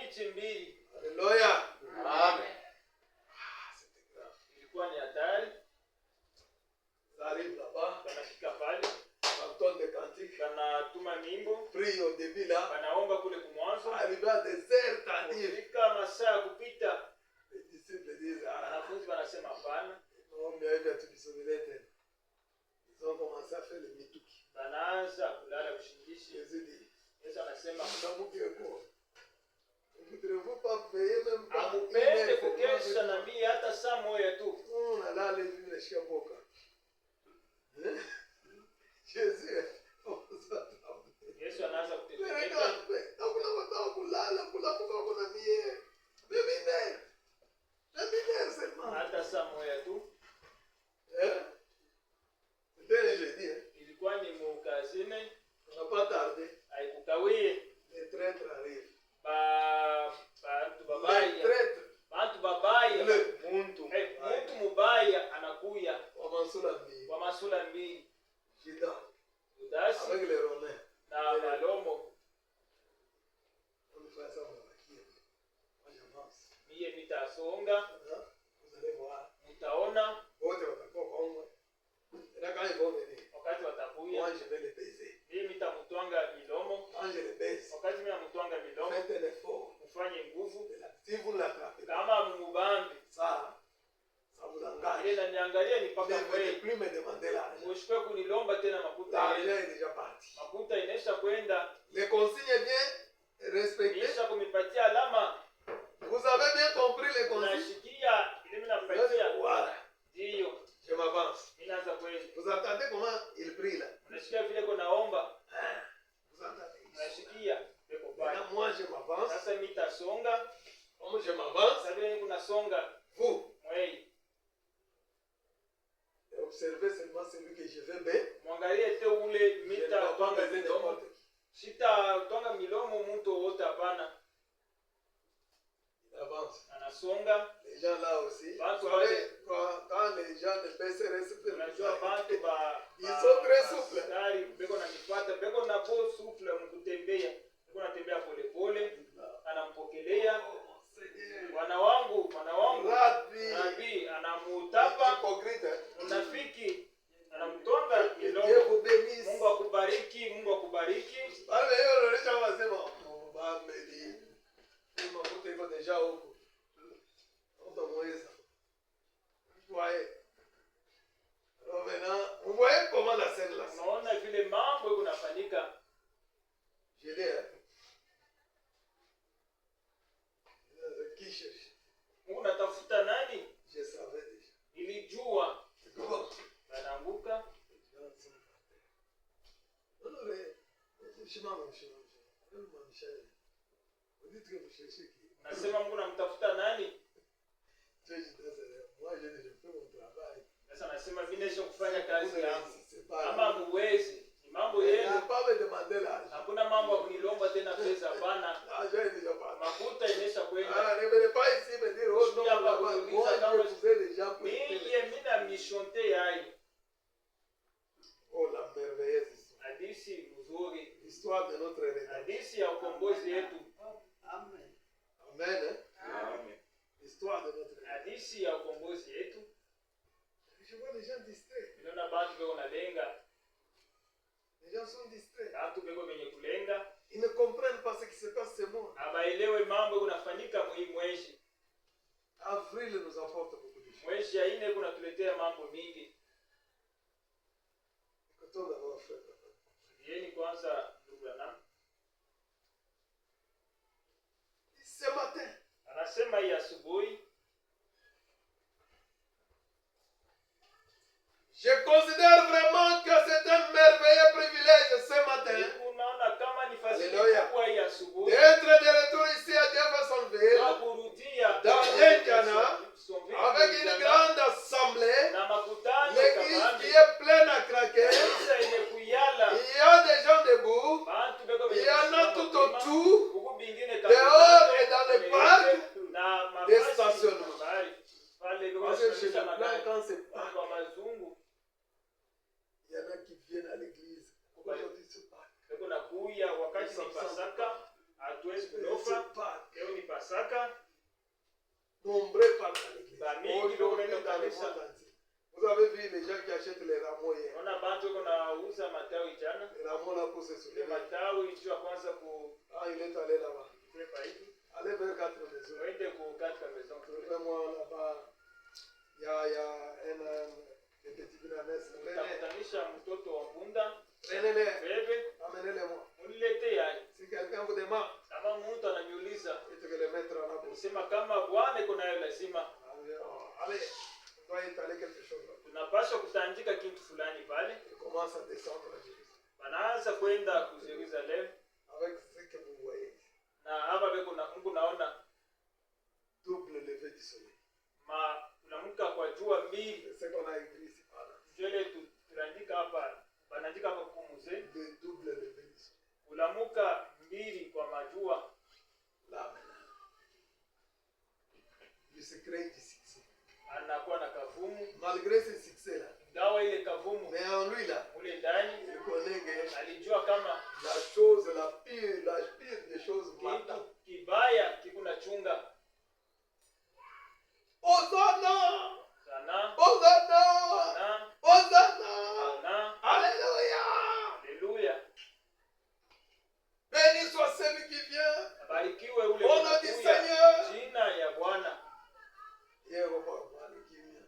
bichi mbili. Alléluia. Amen. C'était grave. Ilikuwa ni hatari. Ça arrive là-bas. Wanafika pale, Canton de cantique. wanatuma nyimbo, Prie au début là. wanaomba kule kumwanzo. Arrivé à des heures tardives. Kufika masaa ya kupita, Les disciples disent, ah, wanafunzi wanasema hapana. non, mais il y a tout qui se relève. Ils ont commencé à faire le mitouki. Wanaanza kulala ushingishi. Jésus dit, Yesu anasema ne voudrez-vous pas veiller même pas amupende kukesha na mimi hata saa moja tu. On a là les villes de Chiaboka. Jésus, Yesu anaanza mais kutetemeka. regarde, hakuna wataka kulala, kulamuka kuna mie. Luminaire seulement. Hata saa moja tu. C'était un jeudi, hein. Ilikuwa ni mukazini, On n'a pas tardé. haikukawie. Les traîtres arrivent. Bantu Les babaya. traîtres. Bantu babaya. Le Muntu mubaya anakuya commencent la vie. kwa masula mbili. Judas, Yudasi avec les Romains. na Malomo. On fait ça, on va qui? Moi j'avance. Miye mitasonga, Hein? Vous allez voir. mutaona Wote watakuwa kwa moi. Et là, quand ils vont venir, wakati watakuya. moi je vais les baiser. Miye mitamutwanga milomo, Quand je les baise, wakati mimi namutwanga milomo, faites un effort. mfanye nguvu. Si vous ne l'attrapez pas, Kama mumubambi, ça vous engage. yeye niangalie ni Ne paka venez kweli. plus me demander l'argent. Ushikwe kunilomba tena makuta L'argent yenu. est déjà parti. Makuta inesha kwenda, Les consignes bien respectées. niisha kumipatia alama. Vous avez bien compris les consignes? Unashikia ile mimi napatia. Voilà. Ndio, Je m'avance. mimi naanza kweli. Vous entendez comment il prie là? Unashikia vile kunaomba, Vous entendez? unashikia beko pale. Maintenant, moi je m'avance. Sasa mimi tasonga, Comme je m'avance, sasa vile kunasonga vous mwei. observez seulement celui que je vais baisser. Mwangalie te ule Je ne mita vais pas twanga baiser milomo. n'importe qui. Sita twanga milomo mtu wote hapana. Il avance. Anasonga. Les gens là aussi. Vous Bantu savez, quand les gens ne baissent respect, Unajua bantu ils sont très souples. askari beko na nifata, beko na po souple mkutembea. Beko natembea pole pole, anampokelea. Bwana wangu, Rabbi, nabii anamutapa, hypocrite, hein. unafiki, anamtonga Que Dieu milomo. vous bénisse. Mungu akubariki, Mungu akubariki. Wale hiyo wanaonyesha wasema, Bameli, hii mafuta iko deja huko. Utamweza. Vous voyez. Alors maintenant, vous voyez comment la scène là. Unaona vile mambo kunafanyika. Je l'ai, hein. Qui cherche? Mungu natafuta nani? Je savais déjà. Nilijua C'est comment? anaanguka. Non, non, mais, chemin. Vous dites que vous cherchez qui? Nasema Mungu namtafuta nani? Moi, j'ai déjà fait mon travail. Sasa nasema mimi nisho kufanya kazi Vous ne yangu. réussissez pas. Kama muwezi, ni mambo Il yenu. n'a pas me demandé l'argent. Hakuna mambo ya kunilomba tena pesa bana. L'argent est déjà parti. Mafuta inesha kwenda. Ah, ne venez pas ici me dire, oh non, moi, je vous ai déjà prêté. Mimi mina mishonte yai. Oh, la merveilleuse histoire. Hadithi mzuri. L'histoire de notre rédemption. Hadithi ya ukombozi yetu. Amen. Hein? Amen. L'histoire de notre rédemption. Hadithi ya ukombozi yetu. Je vois les gens distraits. Niliona bantu beko nalenga. Les gens sont distraits. Bantu beko benye kulenga. Ils ne comprennent pas ce qui se passe ce mois. Abaelewe mambo kunafanyika mwezi. Avril nous apporte beaucoup de choses. Mwezi ya 4 kunatuletea mambo mingi. Écoutons d'abord, frère. Yeni kwanza ndugu yangu. Ce matin, Anasema hii asubuhi, je considère vraiment que c'est un merveilleux privilège ce matin unaona kama ni fadhili Haleluya. kubwa hii asubuhi. d'être de retour ici à Jeffersonville Kwa kurudia dans Indiana avec une grande assemblée, na makutano l'église kabambi. qui est pleine à craquer. Kanisa imekuyala. Il y a des gens debout, Bantu beko il y en a tout autour, Huku bingine dehors et dans les parcs, na des mabasi stationnements. mbali. Pale beko Parce que chez wanasimamisha les blancs, magari. quand c'est pas, Kwa mazungu il y en a qui viennent à l'église. Aujourd'hui, c'est pas. beko nakuya wakati ni Pasaka, hatuwezi C'est kulofa. pas. Leo ni Pasaka nombreux par l'église. Bamingi ndio Aujourd'hui, wanaenda dans le kanisa. monde entier. Vous avez vu les gens qui achètent les rameaux hier. Naona bantu wanauza matawi jana. Les rameaux là pour se Ile soulever. matawi juu ya kwanza ku Ah, il est allé là-bas. kupepa hivi. Allez vers 4 maisons. Waende ku katika maison. Trouvez-moi là-bas. Il y a un petit Vietnamese. Utakutanisha mtoto wa mbunda, Prenez-les. bebe, Amenez-les-moi. unilete yai. Si quelqu'un vous demande, Kama mtu ananiuliza, il faut que le mettre en la bouche. usema kama Bwana iko nayo lazima. Allez, on doit étaler quelque chose là. Tunapaswa kutandika kitu fulani pale. Il commence à descendre à Jérusalem. Wanaanza kwenda ku Yerusalemu Avec ce que vous voyez. na hapa beko na Mungu naona Double lever du soleil. unamuka kwa jua mbili. C'est ce qu'on a écrit ici. Voilà. Jele tunaandika hapa, banaandika hapa kwa mzee. Le double lever du soleil. Ulamuka mbili kwa majua. Là maintenant. Le secret du succès. Anakuwa na kavumu. Malgré ce succès là. Gawa ile kavumu. Mais en lui là. Mule ndani. Il connaît que Alijua kama la chose la pire des choses kitu m'attend. kibaya kikuna chunga. Hosanna! Sana. Hosanna! Sana. Hosanna! Sana. Alléluia! Haleluya. Béni soit celui qui vient. Barikiwe ule Au nom du anakuja. Seigneur. Jina ya Bwana. Yeye Bwana kimya.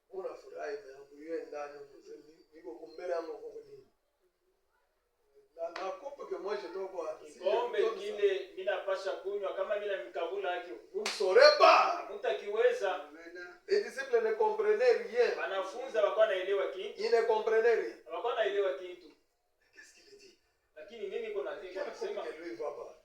Unafurahi unaambiwa ndani niko kumbele ama uko nini? Na coupe que moi je dois boire. Kikombe kile mimi napasha kunywa kama mimi namkabula yake. Vous ne saurez pas. Mtakiweza. Les disciples ne comprenaient rien. Wanafunza wakawa naelewa kitu. Ils ne comprenaient rien. Wakawa naelewa kitu. Qu'est-ce qu'il dit? Lakini nini kuna Quel kusema coupe que lui va boire?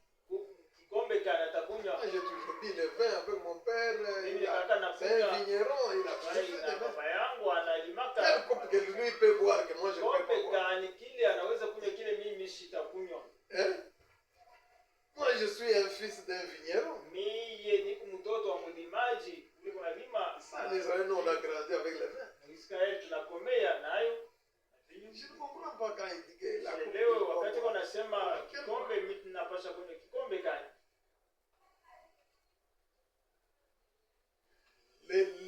kikombe kana atakunywa. J'ai toujours dit le vin avec mon père. Mimi kaka na C'est un vigneron. Il a fait na des vins. baba yangu analimaka. Quelle coupe que lui peut boire que moi je ne peux pas Kikombe boire? gani kile anaweza kunywa kile mimi sitakunywa. Hein? Moi je suis un fils d'un vigneron. Mie niko mtoto wa mlimaji, niko nalima. Ça, les Israéliens, on a grandi avec le vin. Israeli tunakomea nayo. Je ne comprends pas quand il dit que la coupe Leo qu'il va wakati boire. wanasema kikombe mimi tunapasha kunywa kikombe gani?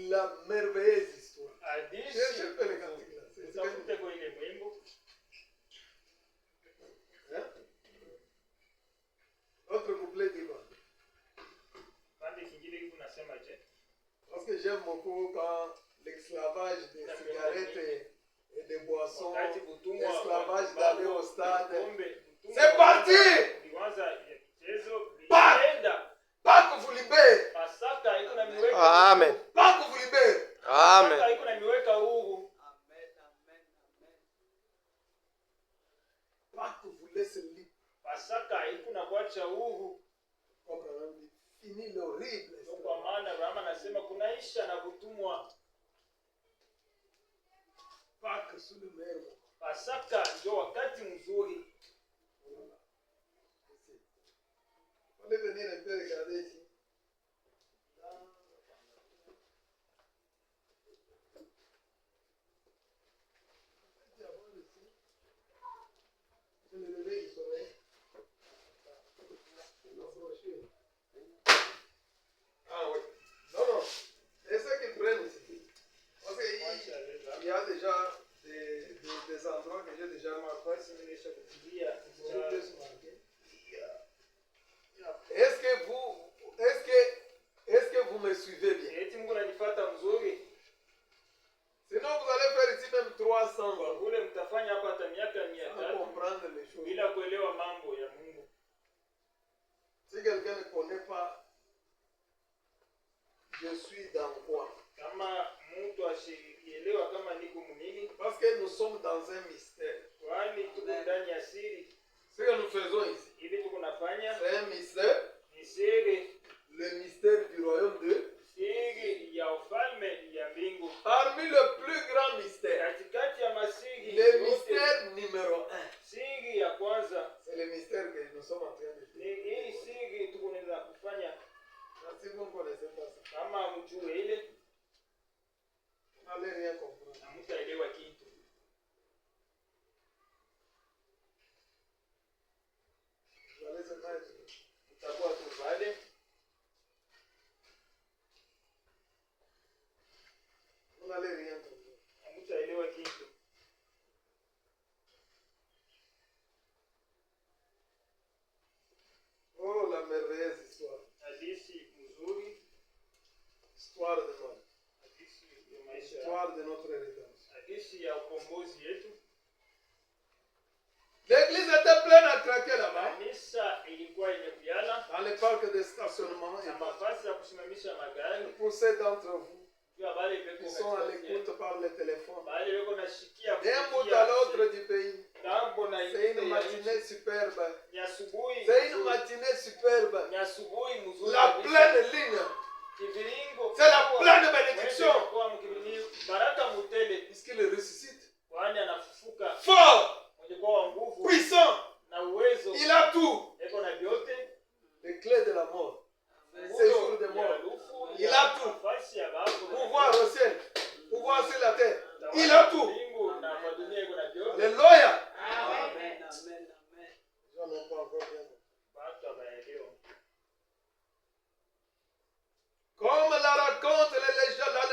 La merveilleuse histoire. Hadithi Je peux le cantique là. utafute kwa ile mwimbo. Hein? L'autre couplet dit quoi? Pande kingine hivi unasema je? Parce que j'aime beaucoup quand l'esclavage des cigarettes et des boissons, Wakati butumwa l'esclavage d'aller au stade. Kombe. C'est parti! Ulianza ya michezo, Ba! ulienda. Pas que vous libérez! Pasaka iko na miweka. Amen. Pas que vous libérez! Amen. Pasaka iko na miweka huru. Pas que vous laissez libre. Pasaka iko na kuacha huru. Comprends? Fini l'horrible. Ndio kwa maana Abraham anasema kunaisha na kutumwa. Pas que sous le meilleur. Pasaka ndio wakati mzuri. Vous allez venir un peu regarder ici. Je le lever du soleil. Ah oui. Non, non. C'est ça qu'ils prennent ici. Parce qu'il y a déjà des endroits que j'ai déjà marqués. Est-ce que vous me suivez bien? Eti Mungu ananifuata mzuri. Sinon, vous allez faire ici même 300 Kwa ans. kule mtafanya hapa hata miaka Sans 300 comprendre les choses. bila kuelewa mambo ya Mungu. Si quelqu'un ne connaît pas, je suis dans quoi? Kama mtu asielewa kama niko munini, Parce que nous sommes dans un mystère. kwani tuko ndani ya siri. Ce que nous faisons ici, Hivi tuko nafanya c'est un mystère. ni siri, Le mystère du royaume de. siri ya ufalme ya mbingu. Parmi le plus grand mystère, Katikati ya masiri le yote, mystère numéro 1, siri ya kwanza c'est le mystère que nous sommes en train de ni faire. hii siri tuko naweza kufanya. Si vous ne connaissez pas ça, Kama mjue ile vous n'allez rien comprendre. na mtaelewa kitu. Vous allez se mettre. Mtakuwa tu ukombozi yetu. L'église était pleine à craquer là-bas. Kanisa ilikuwa imejaa Dans les parcs de stationnement. na mafasi ya kusimamisha magari. Pour ceux d'entre vous Jua bale qui beko sont à katikati. l'écoute par le téléphone. Bale beko nashikia D'un bout à l'autre du pays. ngambo na C'est une ingine ya matinée nchi. superbe. Ni asubuhi. C'est une matinée superbe. Ni asubuhi mzuri. La kabisa. pleine ligne. Kiviringo. C'est la pleine bénédiction. Kwa mkiviringo. Baraka mutele. Puisqu'il ressuscite. Kwani anafufuka. Fort. Mjukuu wa nguvu. Puissant. Na uwezo. Il a tout. Eko na vyote. Les clés de la mort. Séjour de mort. Il a tout. Pouvoir au ciel. Pouvoir sur la terre. Il a tout. Alléluia. Amen. Je n'ai pas encore bien compris. Comme la raconte la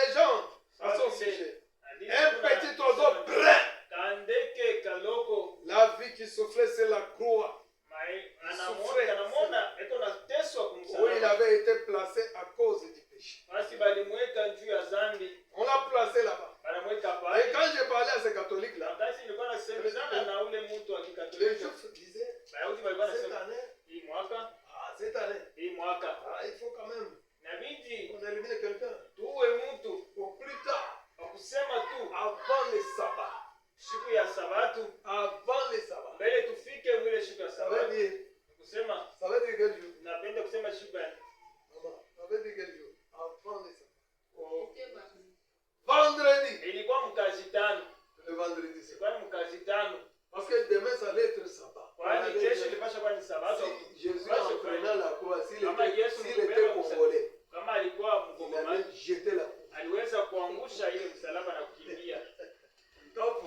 légende à son sujet. Un petit oiseau brun. La vie qui soufflait sur la croix. Où il avait été placé à cause du péché. On l'a placé là-bas. Et quand j'ai parlé à ces catholiques-là, les Juifs disaient, cette année, il faut quand même qu'on élimine quelqu'un. Pour plus tard, avant le sabbat. Avant le sabbat. Ça veut dire quel jour? Maman, ça veut dire quel jour? Avant le sabbat. Vendredi. ilikuwa mkazi tano. Le vendredi, c'est Ilikuwa ni mkazi tano. parce que demain ça allait être sabbat. Kwani kesho ilipasha kuwa ni sabato. Si Jésus en prenant la croix, s'il Kama était Yesu congolais, kama alikuwa il mgomani, allait jeter la croix. aliweza kuangusha ile msalaba na kukimbia. Donc,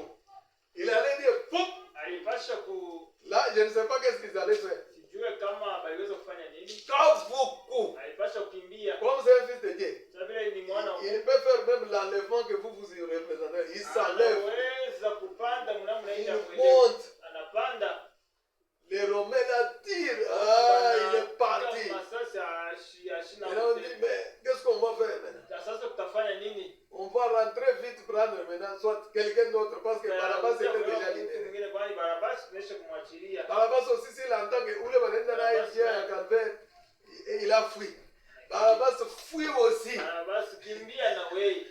il allait dire, Poup! Alipasha ku Là, je ne sais pas qu'est-ce qu'ils allaient faire. sijue kama aliweza kufanya nini. Kavuku! Alipasha kukimbia. Comme c'est un fils de Dieu. Sasa vile ni mwana wa Il peut faire même l'enlèvement que vous y représentez. Il s'enlève. anaweza kupanda mnamna Il ile monte. anapanda. Les Romains la tirent. Ah, il est parti. Sasa ashina. Et là, on dit, mais qu'est-ce qu'on va faire maintenant? Sasa tutafanya nini? On va rentrer vite prendre maintenant soit quelqu'un d'autre parce que Barabbas était déjà libéré. Mwingine kwani Barabas tunaisha kumwachilia. Barabbas aussi, s'il entend que Oule Valenda n'a été à Calvaire, il a fui. Barabbas fuit aussi. Barabas kimbia na wewe.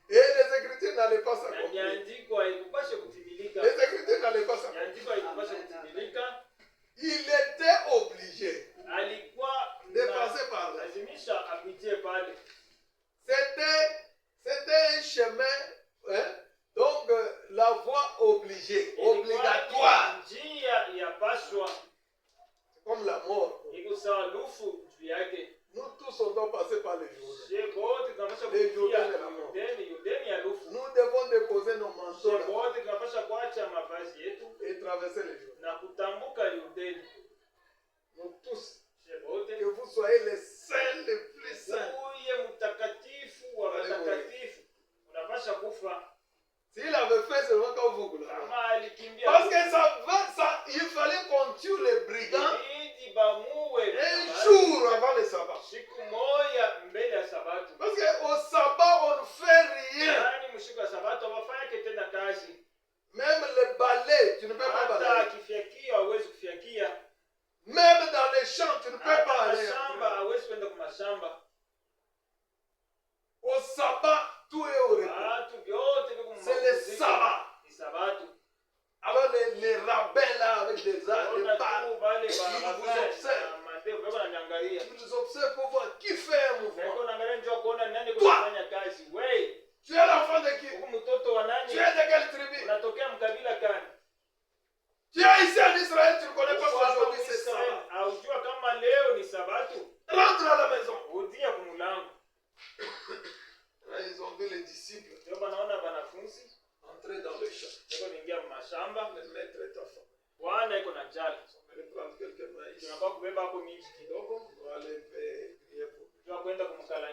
Et les Écritures n'allaient pas Na s'accomplir. nyandiko haikupasha kutimilika. Les Écritures n'allaient pas s'accomplir. Nyandiko haikupasha kutimilika. Il était obligé Alikuwa de passer par là. lazimisha apitie pale. C'était un chemin, hein? Donc la voie obligée, obligatoire. Njia ya paswa C'est comme la mort. iko sawa lufu juu yake. Nous tous on doit passer par le jour. Je bote tunapasha Les kupitia Jourdains de la mort. Yudeni ya lufu. Nous devons déposer nos manteaux Je là bote tunapasha kuacha mavazi yetu et traverser le jour. na kutambuka Yudeni. Nous tous, Je bote que vous soyez les saints les plus saints. uye mtakatifu wa watakatifu. Unapasha kufa. S'il avait fait seulement quand vous voulez. Kama alikimbia Parce que il fallait qu'on tue les brigands ili bamuwe un jour avant le sabbat. siku moja mbele ya sabato. Parce qu'au sabbat, on ne fait rien. Yaani mshiko ya sabato wafanye tena kazi. Même le balai, tu ne peux pas Hata balayer. akifiakia hawezi kufiakia. Même dans les champs, tu ne peux pas Hata aller. mashamba hawezi kwenda kwa mashamba. Au sabbat, tout est au repos. Watu vyote viko C'est le sabbat. Ni sabato. Alors les rabbins là, avec des arcs, des Ona balles, tu vale ils vous barabara observent. na mateo viko wananiangalia. Ils vous observent pour voir qui fait un Viko mouvement. naangalia njoo kuona nani Toi. kufanya kazi. Wewe, Tu es l'enfant de qui? huko mtoto wa Tu nani? es de quelle tribu? Unatokea mkabila gani? Tu es ici en Israël, tu ne connais pas Uko hapa qu'aujourd'hui c'est Israeli. sabbat. Haujua kama leo ni sabato? Rentre à la maison. Rudia kumulango. Là, ils ont vu les disciples Ndio banaona wanafunzi entrer dans le champ. wako niingia mashamba. Le maître est en faim. Bwana iko na njala. On va prendre quelques maïs. Tunapaswa kubeba hapo miji kidogo. On va aller prier pour eux. Tunataka kwenda kumkala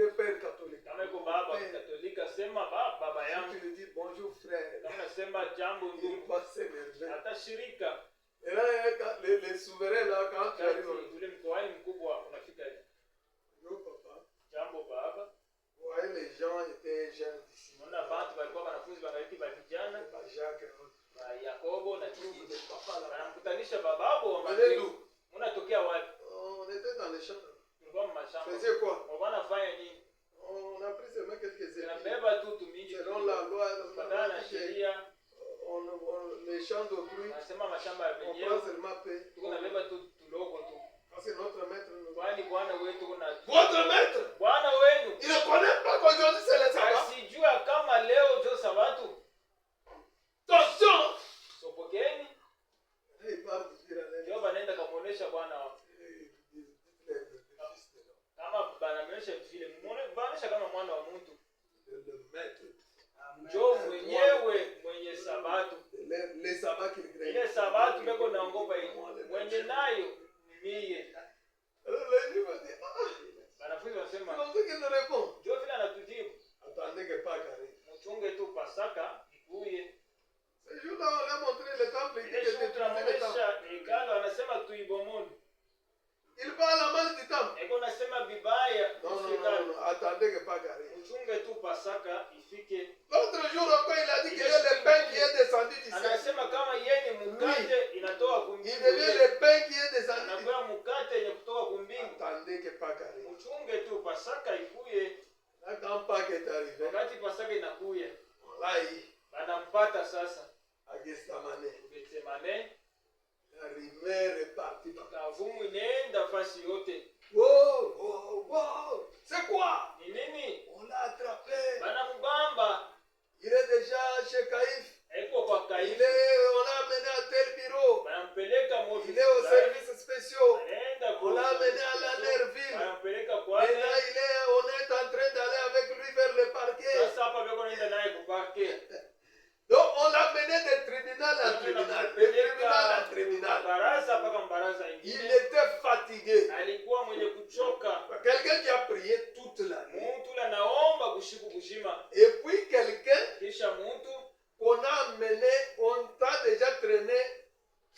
est père catholique. Kama iko baba Père. Katolika sema baba Si yangu. tu lui dis bonjour frère, Kama nasema jambo il ndugu, va s'énerver. hata shirika Et là, les souverains, là, quand tu arrives, kati ule mkoani mkubwa unafika hivi. bonjour papa. Jambo baba. Vous voyez, les gens étaient jeunes d'ici. Unaona watu walikuwa wanafunzi wangaiki ba vijana Pas Jacques et autres. na Yakobo na Trouve Tito. des papas là. Wanamkutanisha bababo wa Venez Mateo. d'où? Unatokea wapi? On était dans les champs. Tulikuwa On mashamba. faisait quoi? Wanafanya nini? On a pris seulement quelques épis. Tunabeba tu tumiji. Selon la loi, Kufatana na sheria, les champs d'autrui, wanasema mashamba ya on prend wenyewe. seulement paix. Tuko nabeba tu tudogo tu. Parce que notre maître nous... Kwani bwana wetu kuna Votre maître, bwana wenu il ne connaît pas qu'aujourd'hui c'est le sabbat. asijua kama leo jo sabatu. Attention! Sopokeni Il parle de dire à l'aide. ndio banaenda kamuonesha bwana wao. Kama banamuonesha vile banaonesha kama mwana wa mtu. Le maître. Njoo mwenyewe mwenye sabatu. Les sabbats qu'il crée. Ile sabatu beko naongopa hii. Mwenye nayo mie. Alors le livre dit, Wanafunzi c'est wanasema comme ça qu'il nous répond. njoo vile anatujibu. Attendez que Pâques arrive. Mchunge tu Pasaka ikuye. Ce jour-là, on a montré le temple, il dit Ile que shughuli détruisez le temple. tunamuonesha hekalu anasema tuibomoni. Il parle mal du temple. Eko nasema vibaya Non, non, kuhusu non, hekalu. non, attendez que Pâques arrive. Mchunge tu Pasaka ifike. L'autre jour encore, il a dit qu'il y a le pain qui est descendu du ciel. Anasema kama yeye ni mkate inatoka Il kumbingu. devient le pain qui est descendu du ciel. Anakuwa mkate yenye kutoka kumbingu. Attendez que Pâques arrive. Mchunge tu Pasaka ikuye. Là, quand Pâques est arrivé, Wakati Pasaka inakuya, là, il banampata sasa. a Gethsemane. Getsemane, La rumeur est partie. kavumu inaenda fasi yote. Wow, wow, wow. C'est quoi? Ni nini? On l'a attrapé. Banamubamba. Il est déjà chez Caïphe. Haiko kwa On Kaifa. l'a amené à tel bureau. Banampeleka Il mofisi. est au service spéciaux. Anaenda On l'a amené à la Nerville. Banampeleka Maintenant, kwake. on est en train d'aller avec lui vers le parquet. Sasa hapa beko naenda naye kupake. Donc, on l'a mené de tribunal en tribunal. De tribunal en tribunal. Baraza mpaka mbaraza Il ingine. était fatigué. Alikuwa mwenye kuchoka. Quelqu'un qui a prié toute la nuit. Muntu ule anaomba kushiku kushima. Et puis, quelqu'un Kisha muntu qu'on a amené, on t'a déjà traîné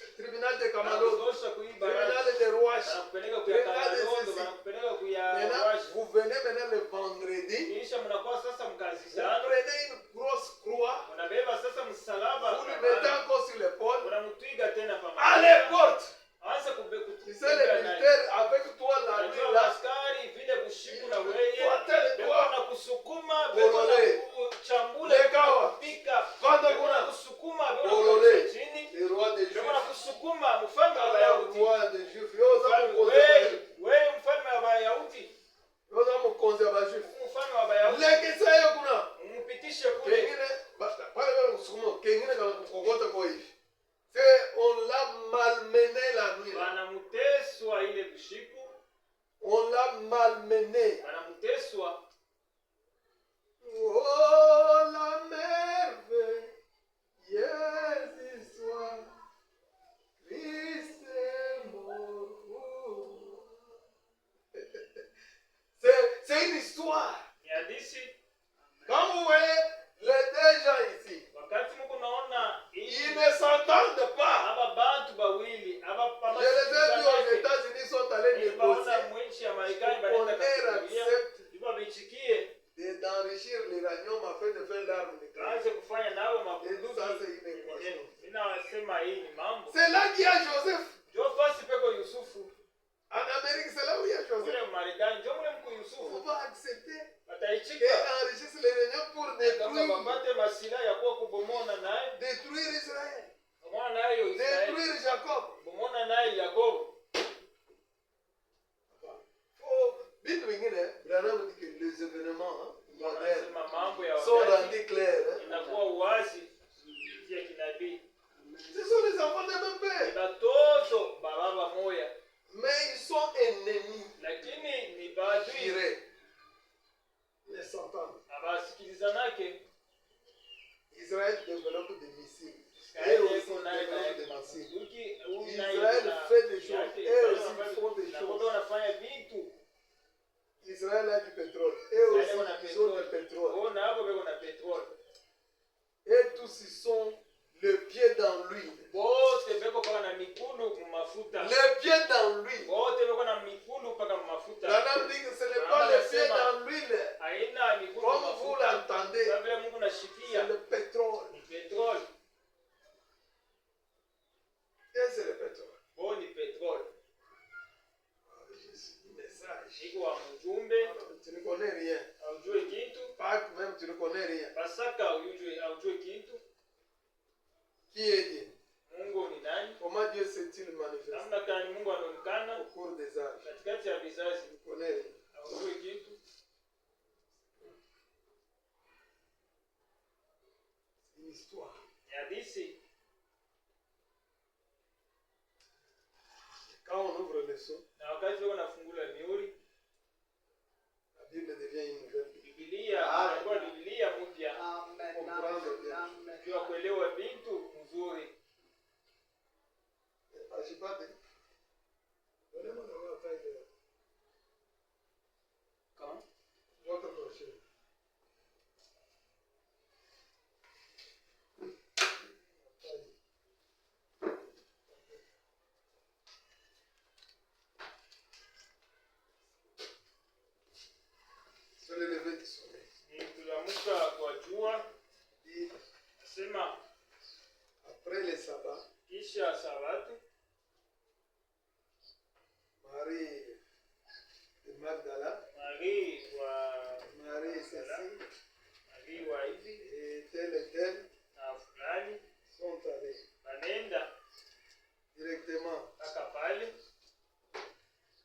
au tribunal de Kamalot, anakutosha kuiba baraza. tribunal de Rouache. Banakupeleka kuya Kamalondo, banakupeleka kuya Maintenant, Washi. vous venez maintenant le vendredi, Kisha mnakuwa sasa vous mkazisana. prenez une grosse croix, Unabeba sasa msalaba. vous le mettez encore sur l'épaule, Unamtwiga tena pamoja. à les portes. Anza Tu sais, les militaires avec toi la nuit là, askari vile kushiku na weye. Fuatele Beko toi. na kusukuma, beko na Olole. kuchambula, Lekawa. kupika. Quand Beko na on kusukuma, beko na Olole. kushika chini. le roi des Beko na Juifs, kusukuma, mfalme wa le Wayahudi. roi des Juifs, yo za Mfalme- mukonzi wewe mfalme wa Wayahudi. yo za mukonzi wa Juifs. Mfalme wa Wayahudi. Lekisa yo kuna. Mpitishe kule. Kengine pale msukumo, kengine kama kukogota kwa hivi. C'est on l'a malmené la nuit. là. Wanamteswa ile kushiku. On l'a malmené. Wanamteswa. Oh la merveilleuse histoire. Christ est mort pour moi. C'est une histoire. Ni hadithi. Quand vous voyez les deux gens ici, Wakati mko naona ils ne s'entendent pas. aba bantu bawili, aba Je les ai vus aux États-Unis, ils sont allés Nilibaona négocier mwinchi ya Marekani On banaenda leur kufikiria. accepte Ndipo bichikie. d'enrichir l'uranium afin de faire l'arme nucléaire. Tuanze kufanya nawe Et mabunduki. ça, c'est une équation. Mimi nawasema hii ni mambo. C'est là qu'il y a Joseph. Jo fasi peko Yusufu. En Amérique, c'est là où il y a Joseph. Kule Marekani, jo mule mku On Yusufu. va accepter Bataichika. qu'ils enrichissent l'uranium pour Kama détruire, bapate masila ya kuwa kubomona naye. détruire Israël, Bomona nayo Israeli. détruire Jacob. Bomona naye Yakobo. Oh, vitu vingine, Branham dit que les événements modernes Wanasema mambo ya sont wakati rendus clairs. inakuwa uwazi ya kinabii. Ce sont les enfants de même Ni père, batoto ba baba moya, mais ils sont ennemis. lakini ni badui Tirés. Ils s'entendent. abasikilizanake. Israël développe des missiles. Et Israeli aussi iko naye développe des na missiles. bunduki, huyu naye Israël kuna fait des choses. yake. Eux Israeli aussi wanafanya- font des na choses. wote wanafanya vitu. Israël a du pétrole. Et sont de pétrole. Ona abo beko na petroli. Et tous ils sont le pied dans l'huile. Bote beko paka na mikulu mu mafuta. Le pied dans l'huile. Bote beko na mikulu paka mu mafuta. Branham dit que ce n'est pas le pied dans l'huile. Haina mikulu mu Comme vous mafuta. l'entendez, Kabla Mungu na c'est shikia le pétrole. ni petroli. Et c'est le pétrole. Bo ni petroli. Message. Iko wa mjumbe Tu ne connais rien. aujue kitu. Pâques même, tu ne connais rien. Pasaka aujue kitu. Qui est Dieu? Mungu ni nani? Comment Dieu s'est-il manifesté Namna gani Mungu anaonekana au cours des âges? katikati ya vizazi? Tu ne connais rien. Aujue kitu. C'est une histoire. Ni hadithi. Quand on ouvre le son, Na wakati wako nafungula mihuri, la Bible devient une nouvelle Bible. Biblia inakuwa Biblia mpya. Comprendre bien. Jua kuelewa vitu mzuri. Je sais pas. Donnez-moi la taille de Quand votre brochure. Sur le lever du soleil. ni kulamuka kwa jua, Dit, nasema après le sabbat, kisha Sabato, Marie de Magdala, Marie wa Marie Cécile Marie wa hivi et tel na fulani sont allés banenda directement mpaka pale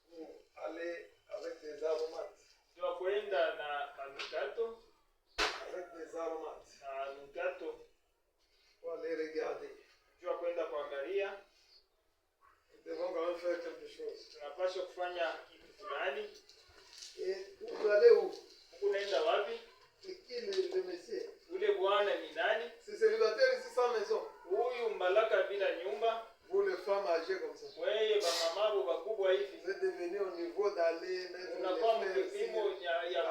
pour aller avec des aromates. jua kwenda na manukato Avec des aromates. na nukato, Pour aller regarder. jua kwenda kuangalia. Nous devons quand même faire quelque chose. Tunapaswa kufanya kitu fulani. Et vous allez où? Huku naenda wapi? C'est qui le monsieur? Ule bwana ni nani? C'est célibataire ici sans maison. Huyu mbalaka bila nyumba. Vous les femmes âgées comme ça. Weye bamamabo bakubwa hivi. Vous êtes devenus au niveau d'aller mettre Unakuwa les mkipimo fleurs ya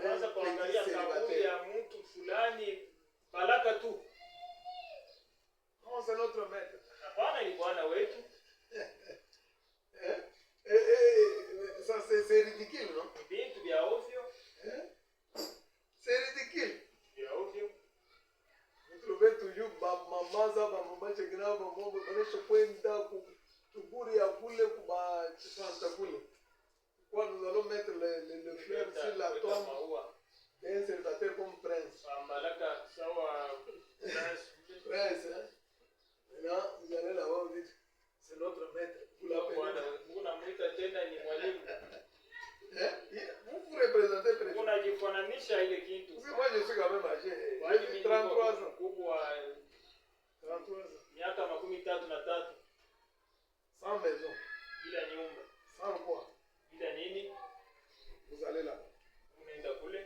kwanza kuangalia kaburi ya mtu fulani balaka tu. Non, c'est notre maître. Hapana, ni bwana wetu. Ça c'est ridicule, non? Vitu vya ovyo, C'est ridicule. vya ovyo. Vous trouvez toujours maman za maman chekina maman banesha kwenda kutuburi ya kule kuba chipanta kule. Quoi, nous allons mettre le fleur sur la tombe d'un célibataire comme prince. Mbalaka sawa Prince, hein? Maintenant, vous allez là-bas, vous dites, c'est notre maître. Vous l'appelez. unamuita tena ni mwalimu. Hein? Vous représentez Président. Unajifananisha ile kitu. Moi, je suis quand même âgé. Kwani J'ai mimi 33 ans. mkubwa 33 ans. miaka 33 Sans maison. bila nyumba. Sans quoi? Bila nini? Vous allez là. Unaenda kule.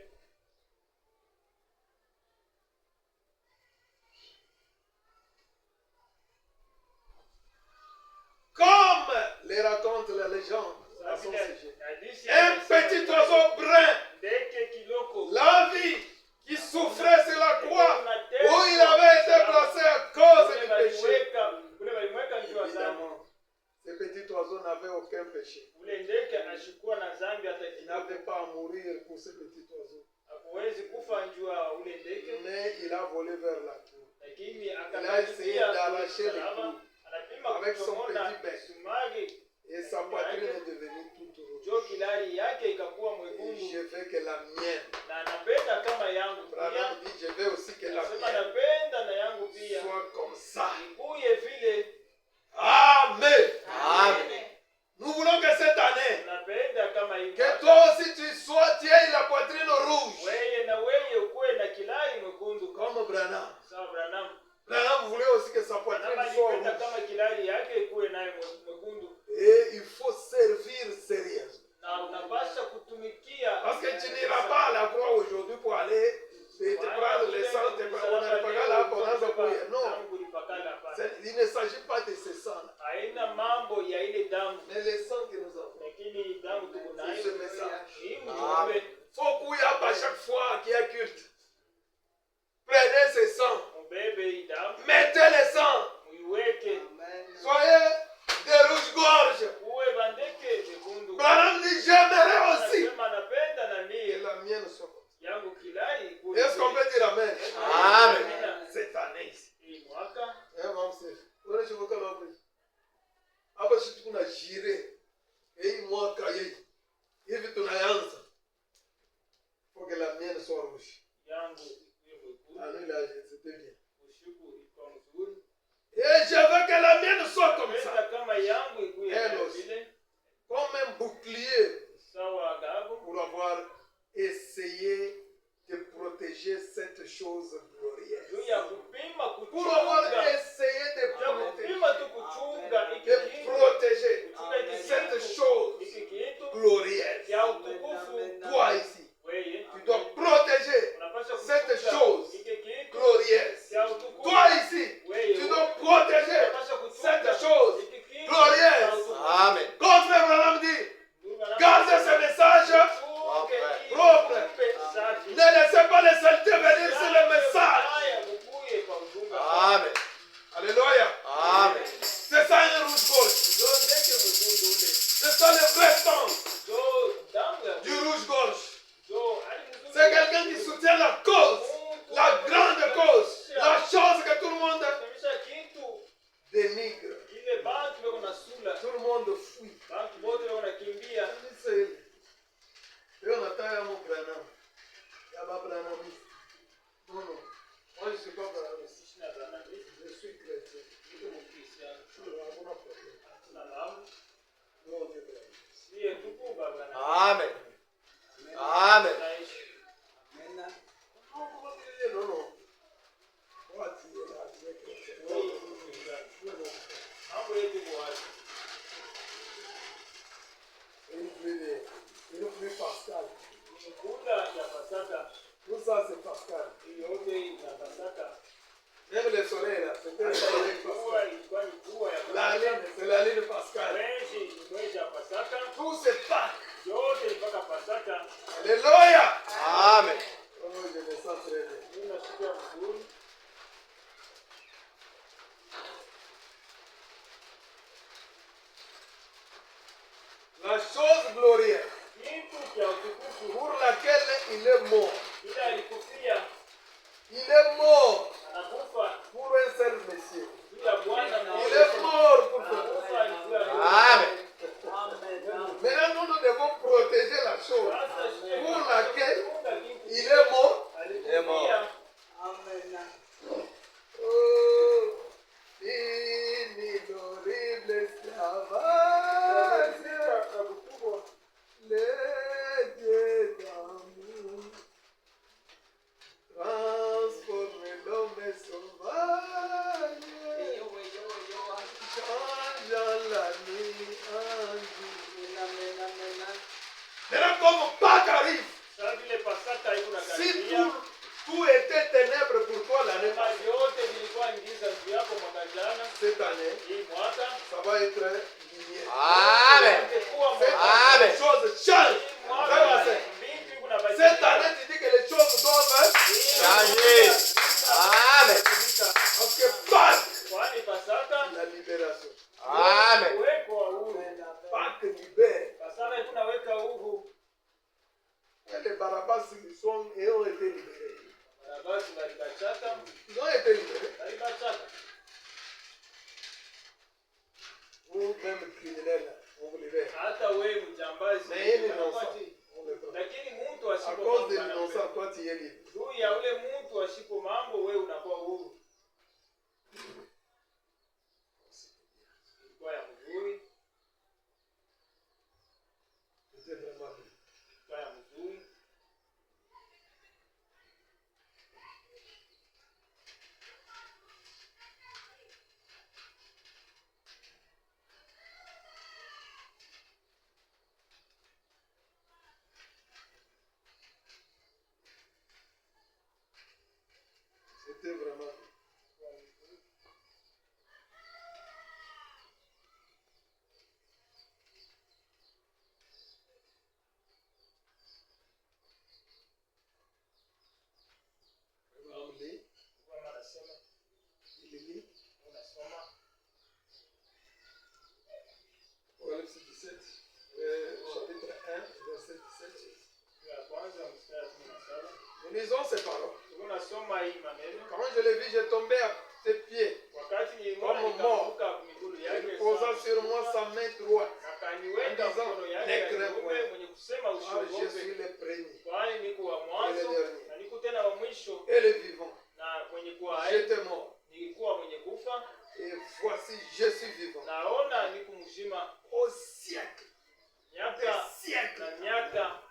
Comme les raconte la légende à son sujet. Un petit oiseau brun, Ndege kiloko. la vie qui souffrait sur la croix, où il avait été placé à cause du péché. Ule walimweka njua zambi. Évidemment, ce petit oiseau n'avait aucun péché. Ule ndege ashikuwa na zambi hata Il kidogo. n'avait pas à mourir pour ce petit oiseau. Hakuwezi kufa njua ule ndege. Mais il a volé vers la cour. Lakini Il a essayé akakaribia d'arracher le msalaba. clou. Anapima Avec son kuchomona petit bec. sumari. Et sa poitrine est devenue toute rouge. Jo kilari yake ikakuwa Et mwekundu. je veux que la mienne. Na anapenda kama yangu pia. Branham dit, je veux aussi que la Anasema mienne napenda na yangu pia. soit comme ça. Ikuye vile. Amen. Nous voulons que cette année, Napenda kama hivyo. que toi aussi tu aies la poitrine rouge. Weye na weye ukuwe na kilari mwekundu Comme Branham. sawa Branham. Branham voulait aussi que sa Branham poitrine soit alipenda rouge. kama kilari yake ikuwe naye mwekundu. Et il faut se Amen. Amen. Non, non. Une pluie Pascal. Tout ça c'est Pascal. Même le soleil là, c'était le soleil Pascal. La lune, c'est la lune Pascal. Tout c'est Pâques. Alléluia. Amen. Oh, je me sens très bien. La chose glorieuse pour laquelle il est mort. Il est mort pour un seul monsieur. Il est mort pour tout. Amen. Maintenant, nous devons protéger la chose pour laquelle il est mort. Il est mort. Oh, inignorable esclavage, les dieux d'amour, transforme l'homme sauvage, changeant la nuit en jour. Maintenant, comme Pâques arrive, si tout était ténèbres pour toi l'année passée, cette année, ça va être lumière. Amen. Amen. Les choses changent. Cette année, tu dis que les choses doivent Changer. Amen. parce que Pâques, la libération. Amen. Pâques libère. Et les Barabbas ont été libérés. Ils ont été libérés. Vous, même criminels, on vous libère. Mais il est innocent. On le prend. lakini mtu À cause de l'innocent, toi tu es libre. juu ya ule mtu asipo mambo, wewe unakuwa huru. Ilikuwa ya mzuri, C'était vraiment bien. ilikuwa ya mzuri. C'était vraiment bien. On lit, Kwa maana nasema il lit, unasoma Apocalypse 17, chapitre 1, verset 17. ya kwanza mstari wa 17. Nous lisons ces paroles. Unasoma hii maneno. Quand je l'ai vu, j'ai tombé à ses pieds. Wakati nilimwona Kama nikaanguka miguu Il yake posa sur moi sa main droite. akaniweka en disant, mkono yake ne ya crains kuume point. mwenye kusema Car je suis usiogope, le premier kwani niko wa mwanzo na niko tena wa mwisho, et le vivant. na mwenye kuwa hai. J'étais mort. Nilikuwa mwenye kufa, Et voici, je suis vivant. naona niko mzima Au siècle miaka des siècles. na miaka,